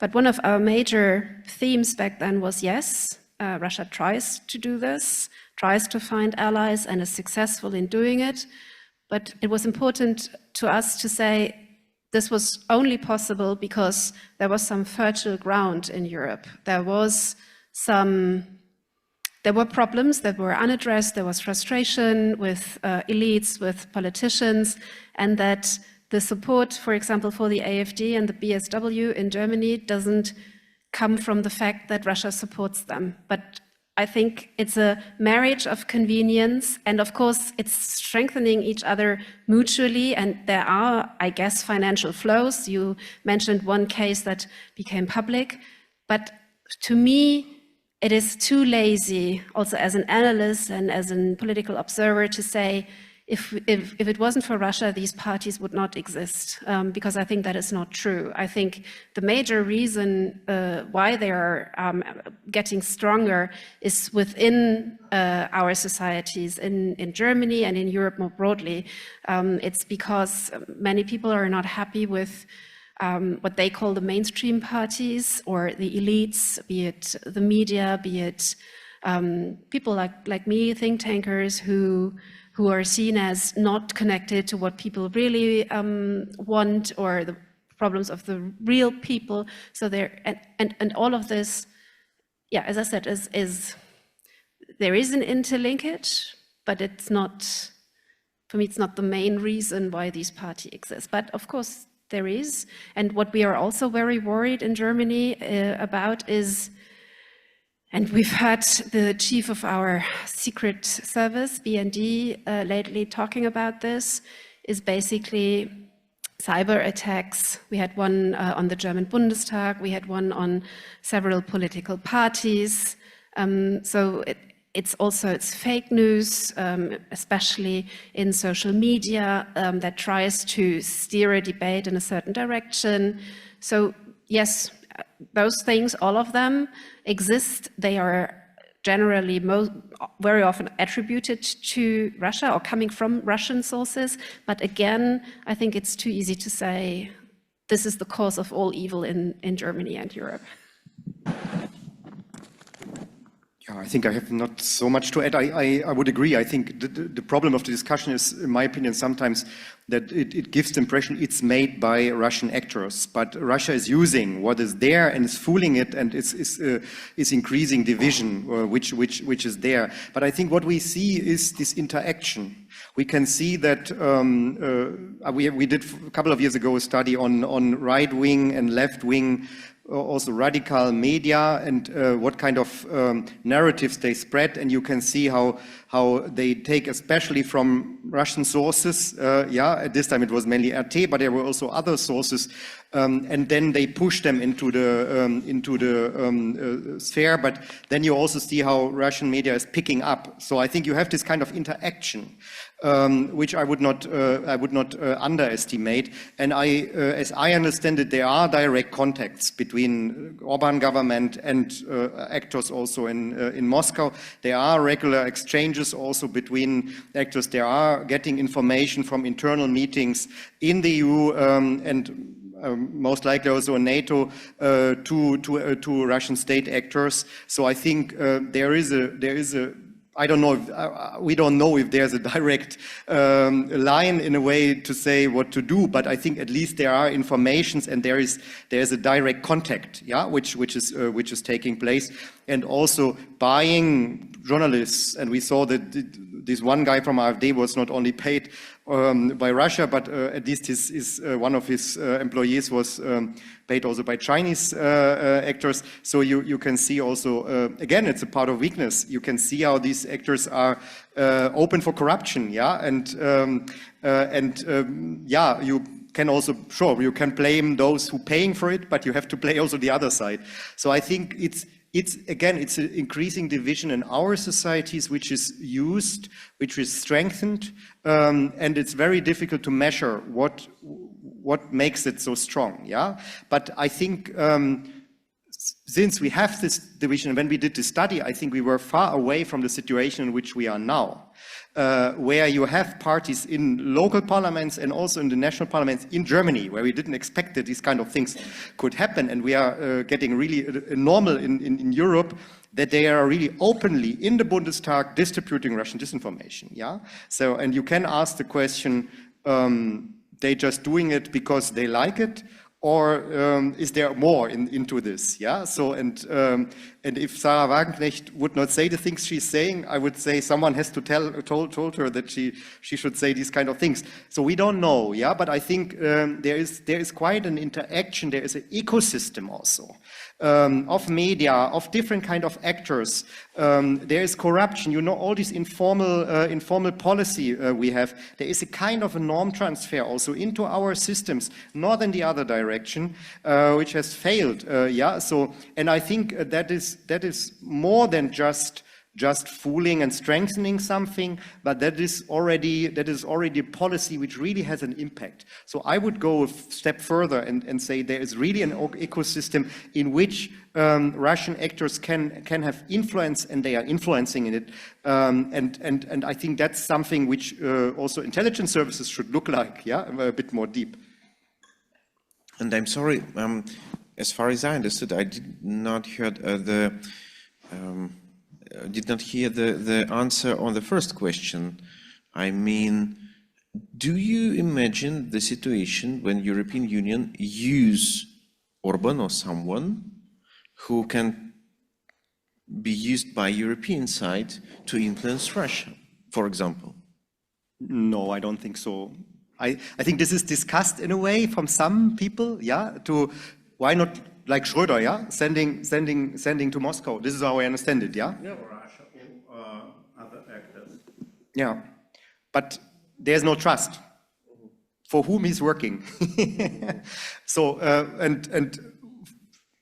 But one of our major themes back then was, yes, Russia tries to do this, tries to find allies and is successful in doing it. But it was important to us to say this was only possible because there was some fertile ground in Europe. There were problems that were unaddressed, there was frustration with elites, with politicians, and that the support, for example, for the AfD and the BSW in Germany doesn't come from the fact that Russia supports them. But I think it's a marriage of convenience, and of course it's strengthening each other mutually, and there are, I guess, financial flows. You mentioned one case that became public, but to me, it is too lazy, also as an analyst and as a political observer, to say if it wasn't for Russia, these parties would not exist, because I think that is not true. I think the major reason why they are getting stronger is within our societies in Germany and in Europe more broadly. It's because many people are not happy with what they call the mainstream parties or the elites, be it the media, be it people like me, think tankers who are seen as not connected to what people really want or the problems of the real people. So and all of this, yeah, as I said, is there is an interlinkage, but it's not, for me, it's not the main reason why these parties exist. But of course, there is. And what we are also very worried in Germany about is, and we've had the chief of our secret service, BND, lately talking about this, is basically cyber attacks. We had one on the German Bundestag, we had one on several political parties. So it's fake news, especially in social media, that tries to steer a debate in a certain direction. So yes, those things, all of them exist. They are generally very often attributed to Russia or coming from Russian sources. But again, I think it's too easy to say this is the cause of all evil in Germany and Europe. Yeah, I think I have not so much to add. I would agree. I think the problem of the discussion is, in my opinion, sometimes that it gives the impression it's made by Russian actors, but Russia is using what is there and is fooling it, and is increasing division, which is there. But I think what we see is this interaction. We can see that we did a couple of years ago a study on right-wing and left-wing, also radical media, and what kind of narratives they spread, and you can see how they take, especially from Russian sources. At this time it was mainly RT, but there were also other sources, and then they push them into the sphere. But then you also see how Russian media is picking up. So I think you have this kind of interaction, which I would not underestimate. And as I understand it, there are direct contacts between Orban government and actors also in Moscow. There are regular exchanges also between actors. There are getting information from internal meetings in the EU and most likely also in NATO to Russian state actors. So I think there is a I don't know. We don't know if there's a direct line in a way to say what to do, but I think at least there are informations and there is a direct contact, which is taking place, and also buying journalists. And we saw that this one guy from AfD was not only paid by Russia, but at least one of his employees was paid also by Chinese actors. So you can see also, again, it's a part of weakness. You can see how these actors are open for corruption, you can also, sure, you can blame those who paying for it, but you have to play also the other side. So I think it's an increasing division in our societies, which is used, which is strengthened, and it's very difficult to measure what makes it so strong. But I think since we have this division, when we did the study, I think we were far away from the situation in which we are now. where you have parties in local parliaments and also in the national parliaments in Germany, where we didn't expect that these kind of things could happen, and we are getting really normal in Europe, that they are really openly in the Bundestag distributing Russian disinformation. Yeah. So, and you can ask the question: they just doing it because they like it, or is there more into this? Yeah. So, and if Sarah Wagenknecht would not say the things she's saying, I would say someone has to told her that she should say these kind of things. So we don't know. Yeah. But I think there is quite an interaction. There is an ecosystem also. Of media, of different kind of actors. There is corruption, you know, all this informal policy we have. There is a kind of a norm transfer also into our systems, not in the other direction, which has failed. Yeah. So, and I think that is more than just fooling and strengthening something, but that is already a policy which really has an impact. So I would go a step further and say there is really an ecosystem in which Russian actors can have influence, and they are influencing in it. And I think that's something which also intelligence services should look like, yeah, a bit more deep. And I'm sorry, as far as I understood, I did not hear the answer on the first question. I mean, do you imagine the situation when European Union use Orban or someone who can be used by European side to influence Russia, for example? No, I don't think so. I think this is discussed in a way from some people, yeah, to why not like Schröder, yeah, sending to Moscow. This is how I understand it, yeah? Yeah, Russia or other actors. Yeah, but there's no trust for whom he's working. So,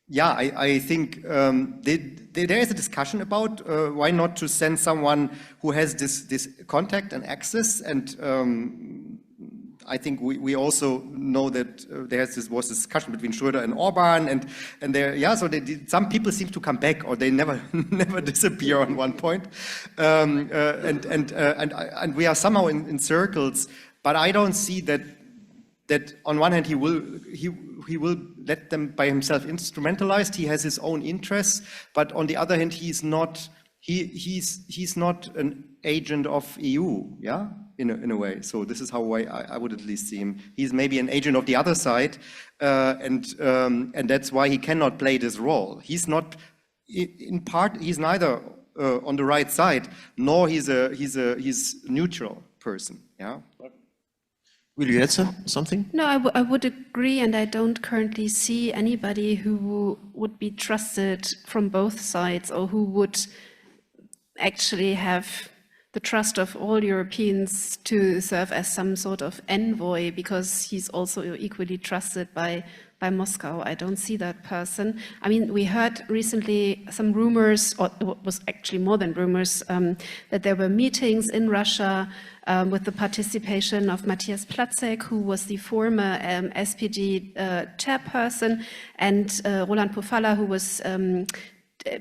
yeah, I think there is a discussion about why not to send someone who has this contact and access, and I think we also know that was this discussion between Schröder and Orban, and there, yeah. So some people seem to come back, or they never disappear on one point, and we are somehow in circles. But I don't see that on one hand he will let them by himself instrumentalized. He has his own interests, but on the other hand he's not an agent of EU, yeah, in a way. So this is how I would at least see him. He's maybe an agent of the other side, and that's why he cannot play this role. He's not, in part, he's neither on the right side, nor he's neutral person, yeah. Will you add something? No, I would agree, and I don't currently see anybody who would be trusted from both sides, or who would actually have the trust of all Europeans to serve as some sort of envoy, because he's also equally trusted by Moscow. I don't see that person. I mean, we heard recently some rumors, or it was actually more than rumors, that there were meetings in Russia with the participation of Matthias Platzek, who was the former SPD chairperson, and Roland Pofalla, who was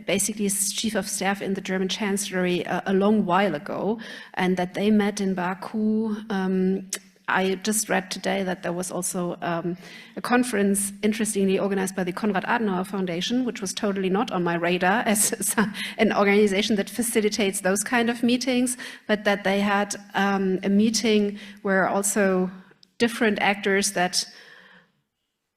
basically chief of staff in the German Chancellery a long while ago, and that they met in Baku. I just read today that there was also a conference, interestingly organized by the Konrad Adenauer Foundation, which was totally not on my radar as an organization that facilitates those kind of meetings, but that they had a meeting where also different actors that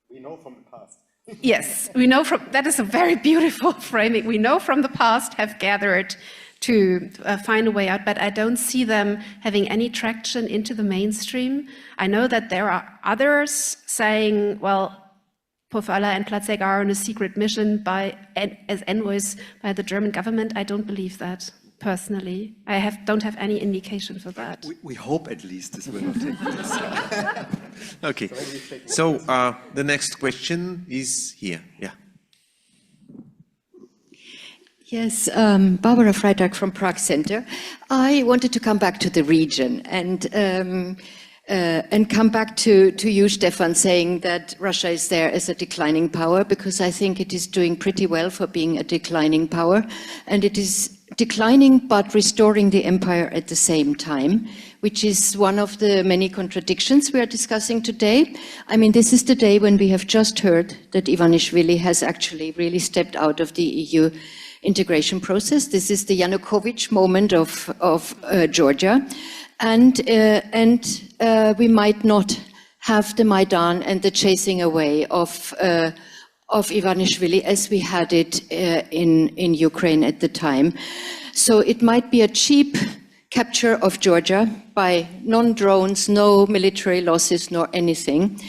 we know from the past. Yes, we know from, that is a very beautiful framing. We know from the past have gathered to find a way out, but I don't see them having any traction into the mainstream. I know that there are others saying, well, Pofalla and Platzek are on a secret mission as envoys by the German government. I don't believe that, personally. I don't have any indication for that. We hope at least this will not take place. Okay, so the next question is here, yeah. Yes, Barbara Freitag from Prague Center. I wanted to come back to the region and come back to you, Stefan, saying that Russia is there as a declining power, because I think it is doing pretty well for being a declining power, and it is declining but restoring the empire at the same time, which is one of the many contradictions we are discussing today. I mean, this is the day when we have just heard that Ivanishvili has actually really stepped out of the EU integration process. This is the Yanukovych moment of Georgia. And we might not have the Maidan and the chasing away of Ivanishvili as we had it in Ukraine at the time. So it might be a cheap capture of Georgia by non-drones, no military losses, nor anything.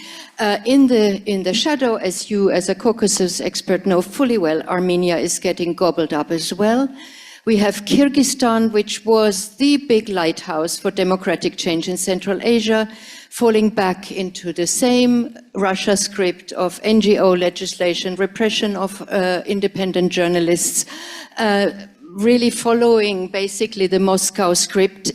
In the shadow, as you as a Caucasus expert know fully well, Armenia is getting gobbled up as well. We have Kyrgyzstan, which was the big lighthouse for democratic change in Central Asia, falling back into the same Russia script of NGO legislation, repression of independent journalists, really following basically the Moscow script.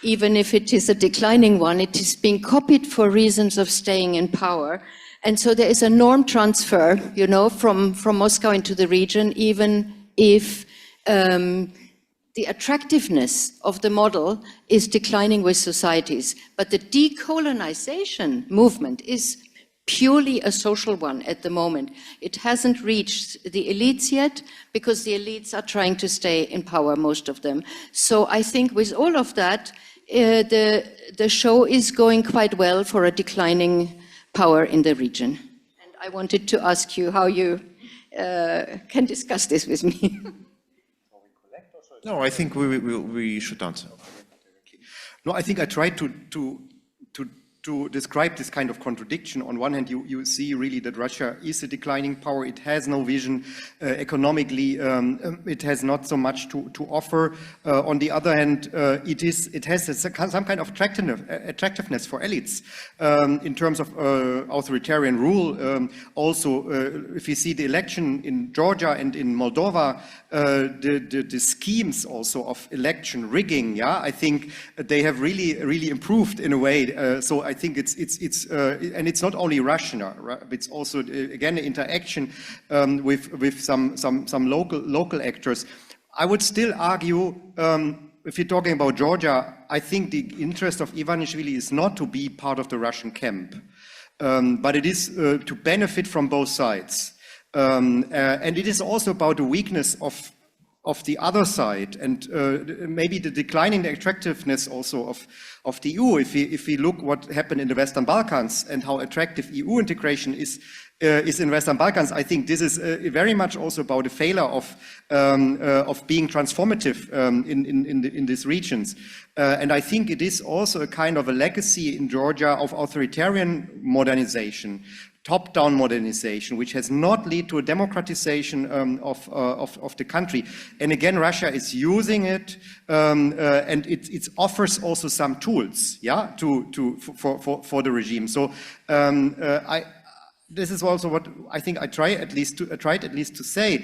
Even if it is a declining one, it is being copied for reasons of staying in power. And so there is a norm transfer, you know, from Moscow into the region, even if the attractiveness of the model is declining with societies. But the decolonization movement is purely a social one at the moment. It hasn't reached the elites yet, because the elites are trying to stay in power, most of them. So I think with all of that, the show is going quite well for a declining power in the region. And I wanted to ask you how you can discuss this with me. No, I think we should answer. No, I think I tried to describe this kind of contradiction. On one hand, you see really that Russia is a declining power. It has no vision economically. It has not so much to offer. On the other hand, it has some kind of attractiveness for elites in terms of authoritarian rule. Also, if you see the election in Georgia and in Moldova, the schemes also of election rigging, yeah, I think they have really improved in a way. So I think it's and it's not only Russian, it's also again the interaction with some local actors. I would still argue, if you're talking about Georgia, I think the interest of Ivanishvili is not to be part of the Russian camp, but it is to benefit from both sides. And it is also about the weakness of the other side, and maybe the declining attractiveness also of the EU. If we look what happened in the Western Balkans and how attractive EU integration is in Western Balkans, I think this is very much also about a failure of being transformative in these regions. And I think it is also a kind of a legacy in Georgia of authoritarian modernization, top-down modernization, which has not led to a democratization of the country. And again, Russia is using it, and it offers also some tools, yeah, for the regime. So this is also what I think I tried at least to say.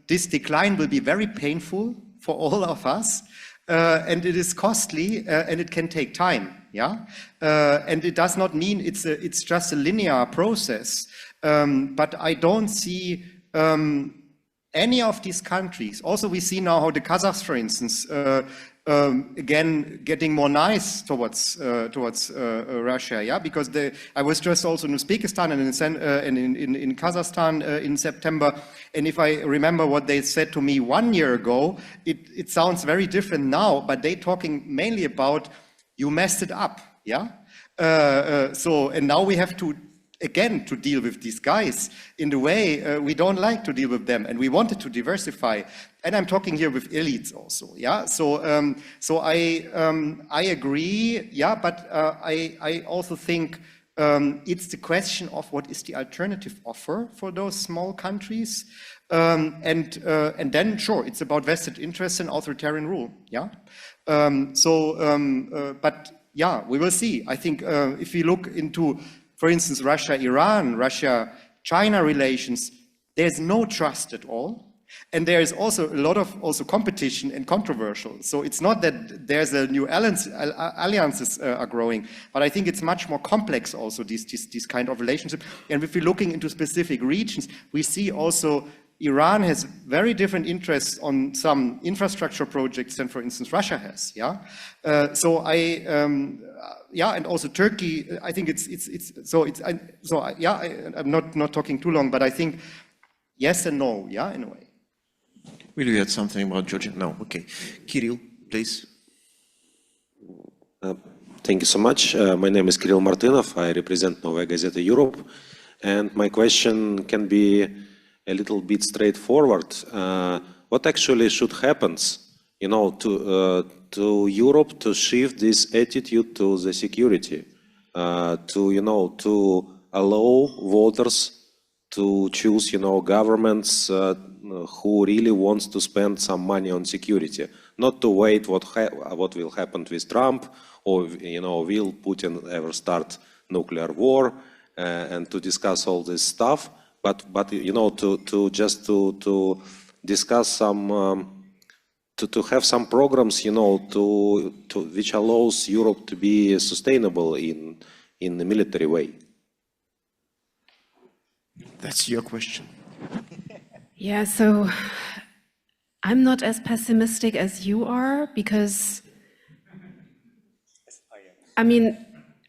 This decline will be very painful for all of us, and it is costly, and it can take time. Yeah, and it does not mean it's just a linear process. But I don't see any of these countries. Also, we see now how the Kazakhs, for instance, again getting more nice towards Russia. Yeah, because I was just also in Uzbekistan and in Kazakhstan in September, and if I remember what they said to me 1 year ago, it sounds very different now. But they're talking mainly about, you messed it up, yeah? And now we have to deal with these guys in the way we don't like to deal with them, and we wanted to diversify. And I'm talking here with elites also, yeah? So I agree, yeah, but I also think it's the question of what is the alternative offer for those small countries. And then, sure, it's about vested interests and authoritarian rule, yeah? But yeah, we will see. I think if we look into, for instance, Russia-Iran, Russia-China relations, there's no trust at all. And there is also a lot of competition and controversial. So it's not that there's a new alliances are growing, but I think it's much more complex also, this kind of relationship. And if we're looking into specific regions, we see also, Iran has very different interests on some infrastructure projects than, for instance, Russia has. Yeah, and also Turkey. I think I'm not talking too long, but I think yes and no. Yeah, in a way. Will you add something about Georgia? No. Okay, Kirill, please. Thank you so much. My name is Kirill Martynov. I represent Novaya Gazeta Europe, and my question can be a little bit straightforward. What actually should happen, to Europe to shift this attitude to the security, to allow voters to choose, governments who really wants to spend some money on security, not to wait what will happen with Trump, or will Putin ever start nuclear war, and to discuss all this stuff. But to discuss some, to have some programs, which allows Europe to be sustainable in the military way. That's your question. Yeah, so I'm not as pessimistic as you are, because I mean,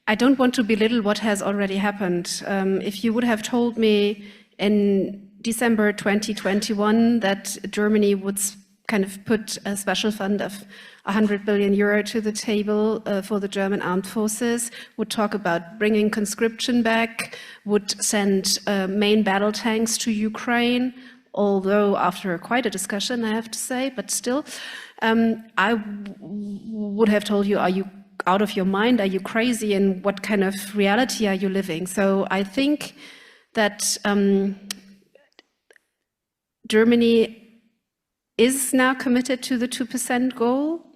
I don't want to belittle what has already happened. If you would have told me in December 2021 that Germany would kind of put a special fund of 100 billion euro to the table for the German armed forces, would talk about bringing conscription back, would send main battle tanks to Ukraine, although after quite a discussion, I have to say, but still, I would have told you, are you out of your mind? Are you crazy? And what kind of reality are you living? So I think that Germany is now committed to the 2% goal.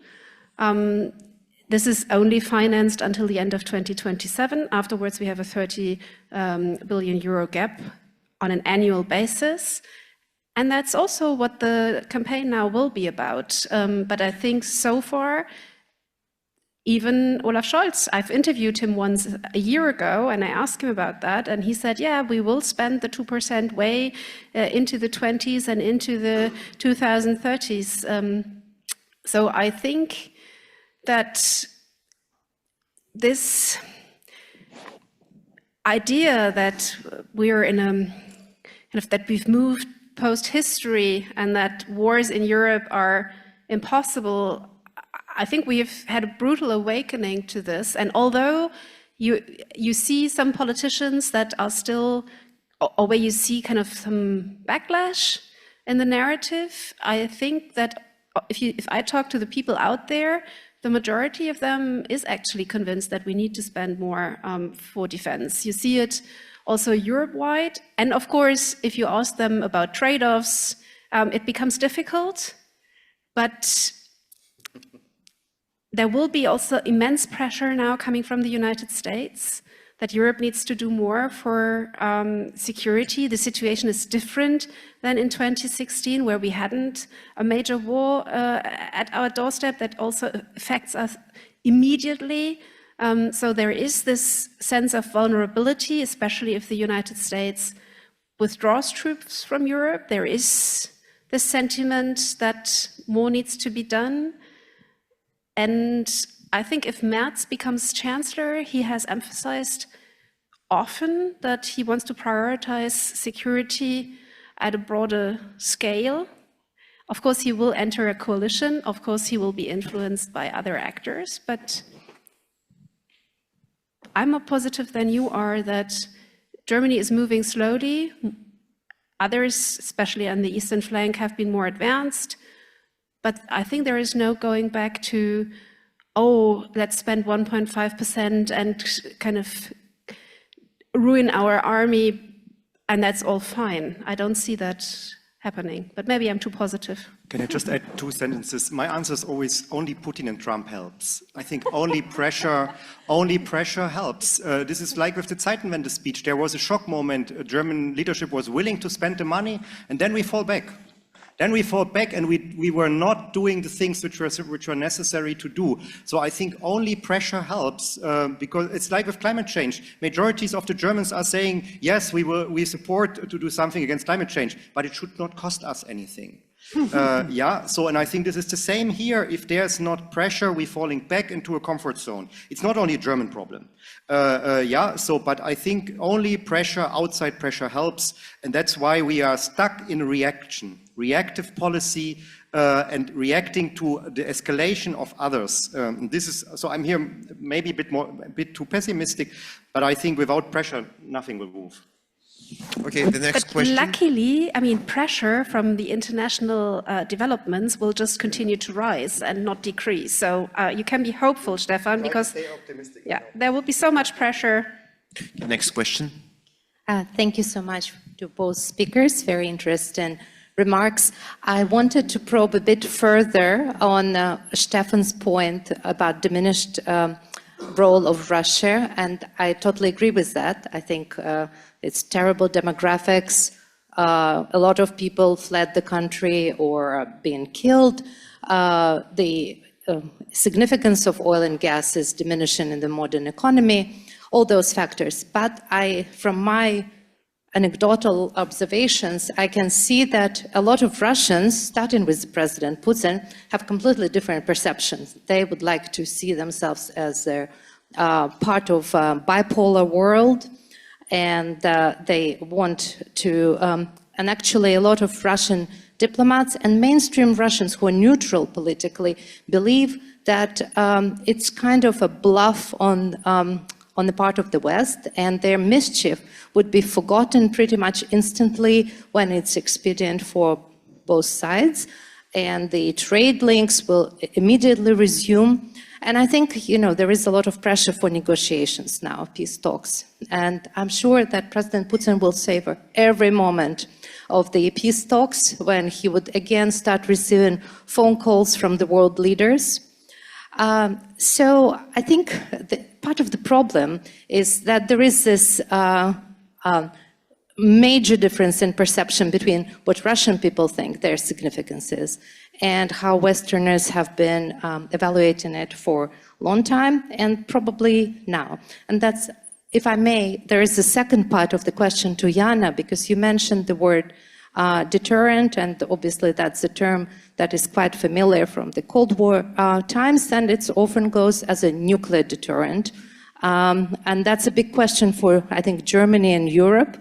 This is only financed until the end of 2027. Afterwards, we have a 30 billion euro gap on an annual basis. And that's also what the campaign now will be about. But I think so far, even Olaf Scholz, I've interviewed him once a year ago, and I asked him about that, and he said, yeah, we will spend the 2% way into the 20s and into the 2030s. So I think that this idea that we're in a kind of, that we've moved post-history and that wars in Europe are impossible, I think we have had a brutal awakening to this. And although you see some politicians that are still, or where you see kind of some backlash in the narrative, I think that if I talk to the people out there, the majority of them is actually convinced that we need to spend more for defense. You see it also Europe-wide. And of course, if you ask them about trade-offs, it becomes difficult. But there will be also immense pressure now coming from the United States that Europe needs to do more for security. The situation is different than in 2016, where we hadn't a major war at our doorstep that also affects us immediately. So there is this sense of vulnerability, especially if the United States withdraws troops from Europe. There is this sentiment that more needs to be done. And I think if Merz becomes chancellor, he has emphasized often that he wants to prioritize security at a broader scale. Of course, he will enter a coalition. Of course, he will be influenced by other actors. But I'm more positive than you are that Germany is moving slowly. Others, especially on the eastern flank, have been more advanced. But I think there is no going back to, oh, let's spend 1.5% and kind of ruin our army, and that's all fine. I don't see that happening, but maybe I'm too positive. Can I just add 2 sentences? My answer is always only Putin and Trump helps. I think only pressure helps. This is like with the Zeitenwende speech. There was a shock moment. German leadership was willing to spend the money, and then we fall back. Then we fall back and we were not doing the things which were necessary to do. So I think only pressure helps because it's like with climate change. Majorities of the Germans are saying, yes, we support to do something against climate change, but it should not cost us anything. And I think this is the same here. If there's not pressure, we're falling back into a comfort zone. It's not only a German problem. But I think only pressure, outside pressure helps, and that's why we are stuck in reactive policy, and reacting to the escalation of others. So I'm here maybe a bit too pessimistic, but I think without pressure, nothing will move. Okay, the next question. Luckily, I mean, pressure from the international developments will just continue to rise and not decrease. So you can be hopeful, Stefan, because there will be so much pressure. Next question. Thank you so much to both speakers. Very interesting remarks. I wanted to probe a bit further on Stefan's point about diminished role of Russia, and I totally agree with that. I think it's terrible demographics. A lot of people fled the country or are being killed. The significance of oil and gas is diminishing in the modern economy, all those factors. But from my anecdotal observations, I can see that a lot of Russians, starting with President Putin, have completely different perceptions. They would like to see themselves as a part of a bipolar world, and they want to, and actually a lot of Russian diplomats and mainstream Russians who are neutral politically believe that it's kind of a bluff on the part of the West, and their mischief would be forgotten pretty much instantly when it's expedient for both sides, and the trade links will immediately resume. And I think, there is a lot of pressure for negotiations now, peace talks. And I'm sure that President Putin will savor every moment of the peace talks when he would again start receiving phone calls from the world leaders. So I think part of the problem is that there is this major difference in perception between what Russian people think their significance is and how Westerners have been evaluating it for a long time and probably now. And that's, if I may, there is a second part of the question to Jana, because you mentioned the word deterrent, and obviously that's a term that is quite familiar from the Cold War times, and it often goes as a nuclear deterrent. And that's a big question for, I think, Germany and Europe.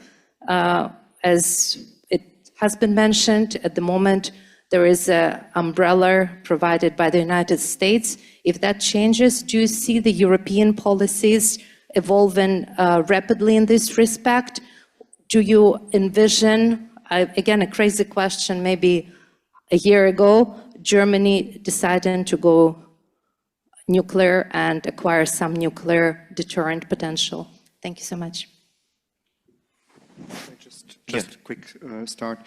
As it has been mentioned, at the moment, there is an umbrella provided by the United States. If that changes, do you see the European policies evolving rapidly in this respect? Do you envision, again, a crazy question, maybe a year ago, Germany deciding to go nuclear and acquire some nuclear deterrent potential? Thank you so much. Just a quick start.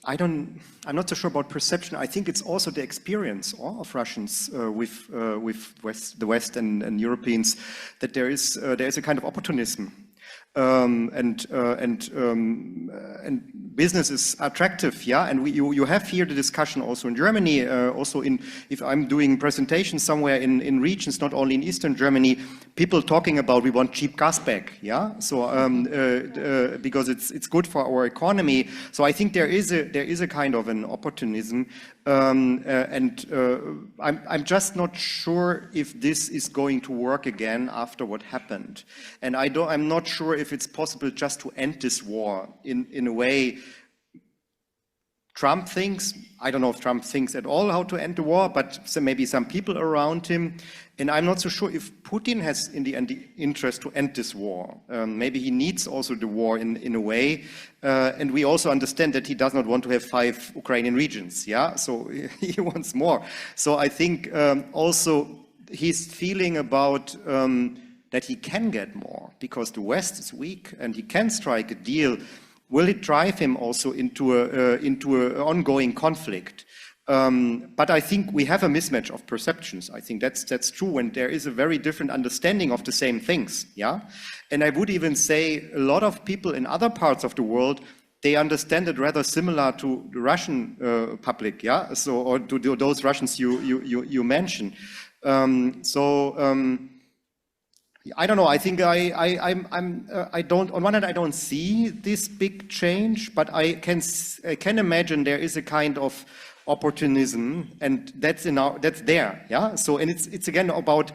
I'm not so sure about perception. I think it's also the experience of Russians with the West and Europeans, that there is a kind of opportunism. And business is attractive, yeah. And you have here the discussion also in Germany, if I'm doing presentations somewhere in regions, not only in Eastern Germany, people talking about we want cheap gas back, yeah. So because it's good for our economy. So I think there is a kind of an opportunism, I'm just not sure if this is going to work again after what happened, and I'm not sure if it's possible just to end this war in a way Trump thinks. I don't know if Trump thinks at all how to end the war, but maybe some people around him. And I'm not so sure if Putin has in the end the interest to end this war. Maybe he needs also the war in a way. And we also understand that he does not want to have 5 Ukrainian regions. Yeah, so he wants more. So I think also his feeling about that he can get more because the West is weak and he can strike a deal. Will it drive him also into an ongoing conflict? But I think we have a mismatch of perceptions. I think that's true when there is a very different understanding of the same things. Yeah, and I would even say a lot of people in other parts of the world they understand it rather similar to the Russian public, yeah. So, or to those Russians you mentioned. I don't know. I think I don't. On one hand, I don't see this big change, but I can imagine there is a kind of opportunism, and that's there. Yeah. So, and it's again about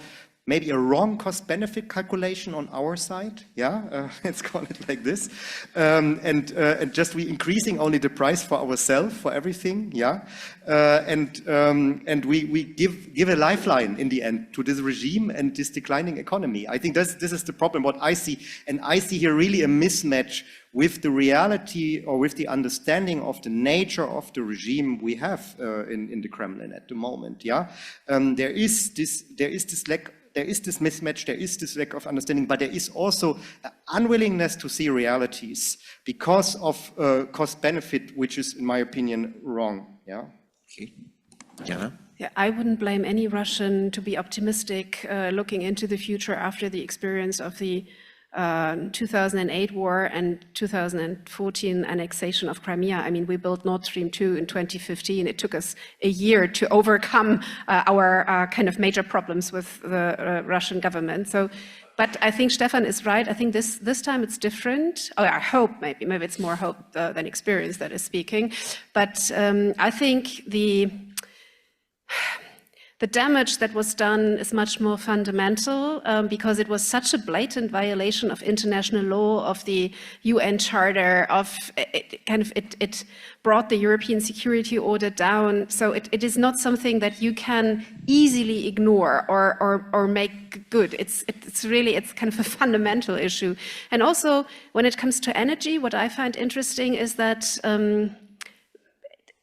maybe a wrong cost-benefit calculation on our side, yeah, let's call it like this, and just we increasing only the price for ourselves for everything, yeah, and we give a lifeline in the end to this regime and this declining economy. I think this is the problem. What I see, and I see here really a mismatch with the reality or with the understanding of the nature of the regime we have in the Kremlin at the moment. Yeah, there is this lack. There is this mismatch, there is this lack of understanding, but there is also an unwillingness to see realities because of cost-benefit, which is, in my opinion, wrong. Yeah. Okay. Jana? Yeah, I wouldn't blame any Russian to be optimistic looking into the future after the experience of the 2008 war and 2014 annexation of Crimea. I mean, we built Nord Stream 2 in 2015. It took us a year to overcome our kind of major problems with the Russian government. So, but I think Stefan is right. I think this time it's different. Oh, I hope maybe it's more hope than experience that is speaking. But I think the damage that was done is much more fundamental because it was such a blatant violation of international law, of the UN Charter, it brought the European security order down. So it is not something that you can easily ignore or make good. It's kind of a fundamental issue. And also when it comes to energy, what I find interesting is that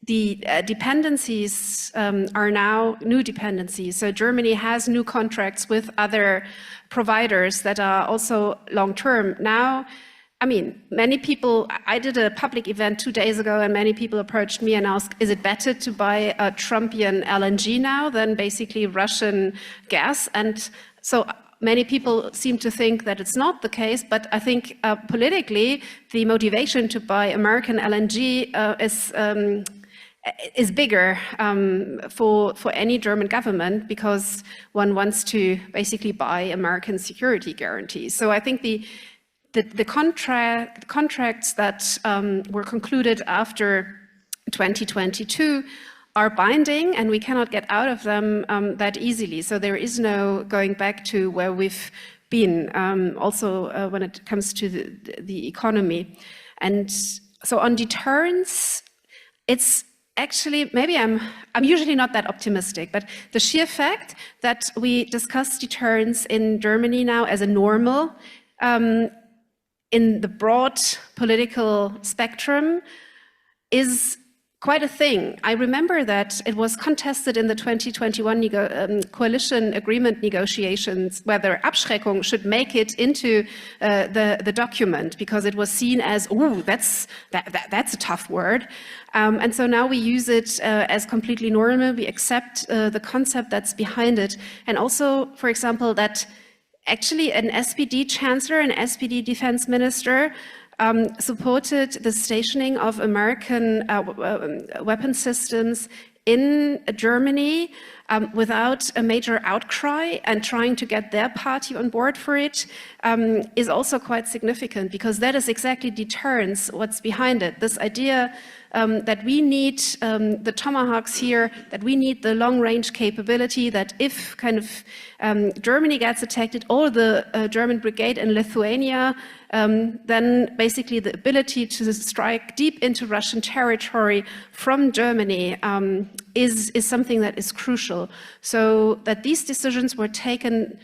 the dependencies are now new dependencies. So Germany has new contracts with other providers that are also long-term. Now, I mean, many people, I did a public event 2 days ago and many people approached me and asked, is it better to buy a Trumpian LNG now than basically Russian gas? And so many people seem to think that it's not the case, but I think politically, the motivation to buy American LNG is bigger for any German government because one wants to basically buy American security guarantees. So I think the contracts that were concluded after 2022 are binding and we cannot get out of them that easily. So there is no going back to where we've been, also when it comes to the economy. And so on deterrence, it's actually, maybe I'm usually not that optimistic, but the sheer fact that we discuss deterrence in Germany now as a normal in the broad political spectrum is quite a thing. I remember that it was contested in the 2021 coalition agreement negotiations whether Abschreckung should make it into the document because it was seen as, ooh, that's a tough word. And so now we use it as completely normal. We accept the concept that's behind it. And also, for example, that actually an SPD chancellor, an SPD defense minister supported the stationing of American weapon systems in Germany without a major outcry, and trying to get their party on board for it is also quite significant because that is exactly deterrence, what's behind it. This idea that we need the Tomahawks here, that we need the long-range capability, that if kind of Germany gets attacked, or the German brigade in Lithuania, then basically the ability to strike deep into Russian territory from Germany is something that is crucial. So that these decisions were taken,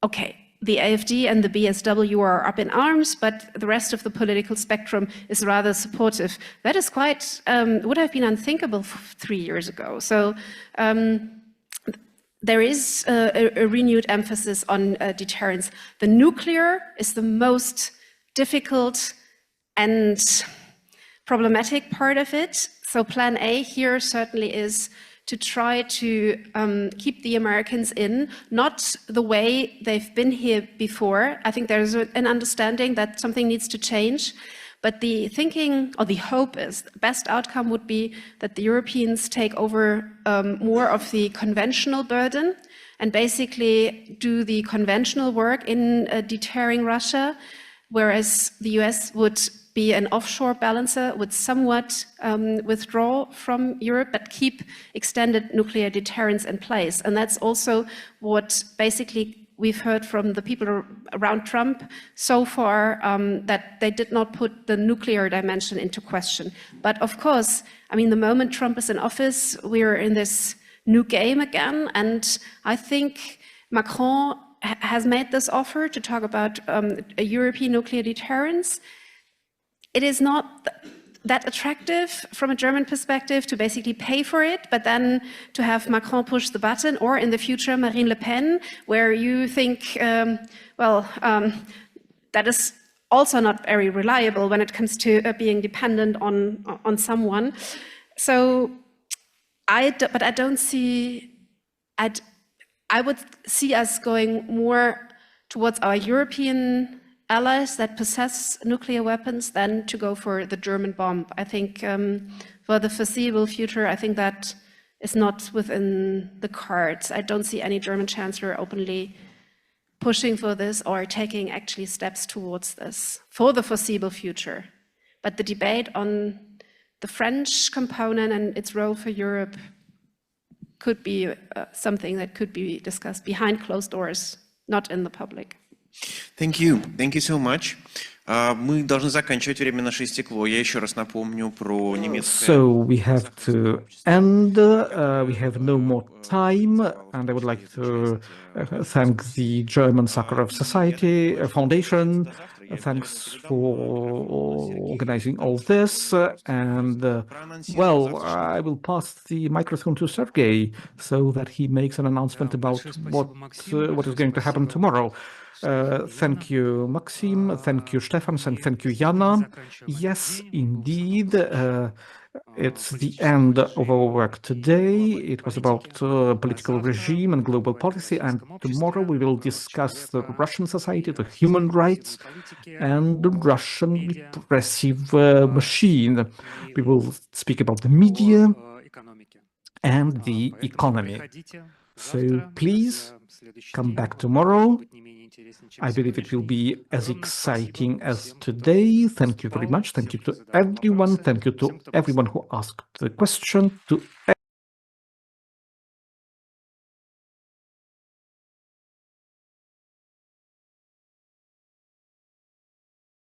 okay, the AfD and the BSW are up in arms, but the rest of the political spectrum is rather supportive. That is quite, would have been unthinkable 3 years ago. So there is a renewed emphasis on deterrence. The nuclear is the most difficult and problematic part of it. So plan A here certainly is to try to keep the Americans in, not the way they've been here before. I think there's an understanding that something needs to change, But the thinking or the hope is the best outcome would be that the Europeans take over more of the conventional burden and basically do the conventional work in deterring Russia, whereas the US would be an offshore balancer, would somewhat withdraw from Europe, but keep extended nuclear deterrence in place. And that's also what basically we've heard from the people around Trump so far, that they did not put the nuclear dimension into question. But of course, I mean, the moment Trump is in office, we're in this new game again. And I think Macron has made this offer to talk about a European nuclear deterrence. It is not that attractive from a German perspective to basically pay for it, but then to have Macron push the button, or in the future Marine Le Pen, where you think, that is also not very reliable when it comes to being dependent on someone. So I would see us going more towards our European allies that possess nuclear weapons than to go for the German bomb. I think for the foreseeable future, I think that is not within the cards. I don't see any German chancellor openly pushing for this or taking actually steps towards this for the foreseeable future. But the debate on the French component and its role for Europe could be something that could be discussed behind closed doors, not in the public. Thank you so much. Мы должны заканчивать, время наше истекло. Я еще раз напомню про немецкое. So we have to end. We have no more time, and I would like to thank the German Sakharov Society Foundation. Thanks for organizing all this. And I will pass the microphone to Sergei so that he makes an announcement about what is going to happen tomorrow. Thank you, Maxim. Thank you, Stefan, and thank you, Jana. Yes, indeed, it's the end of our work today. It was about political regime and global policy, and tomorrow we will discuss the Russian society, the human rights, and the Russian repressive machine. We will speak about the media and the economy. So please come back tomorrow. I believe it will be as exciting as today. Thank you very much. Thank you to everyone. Thank you to everyone who asked the question, to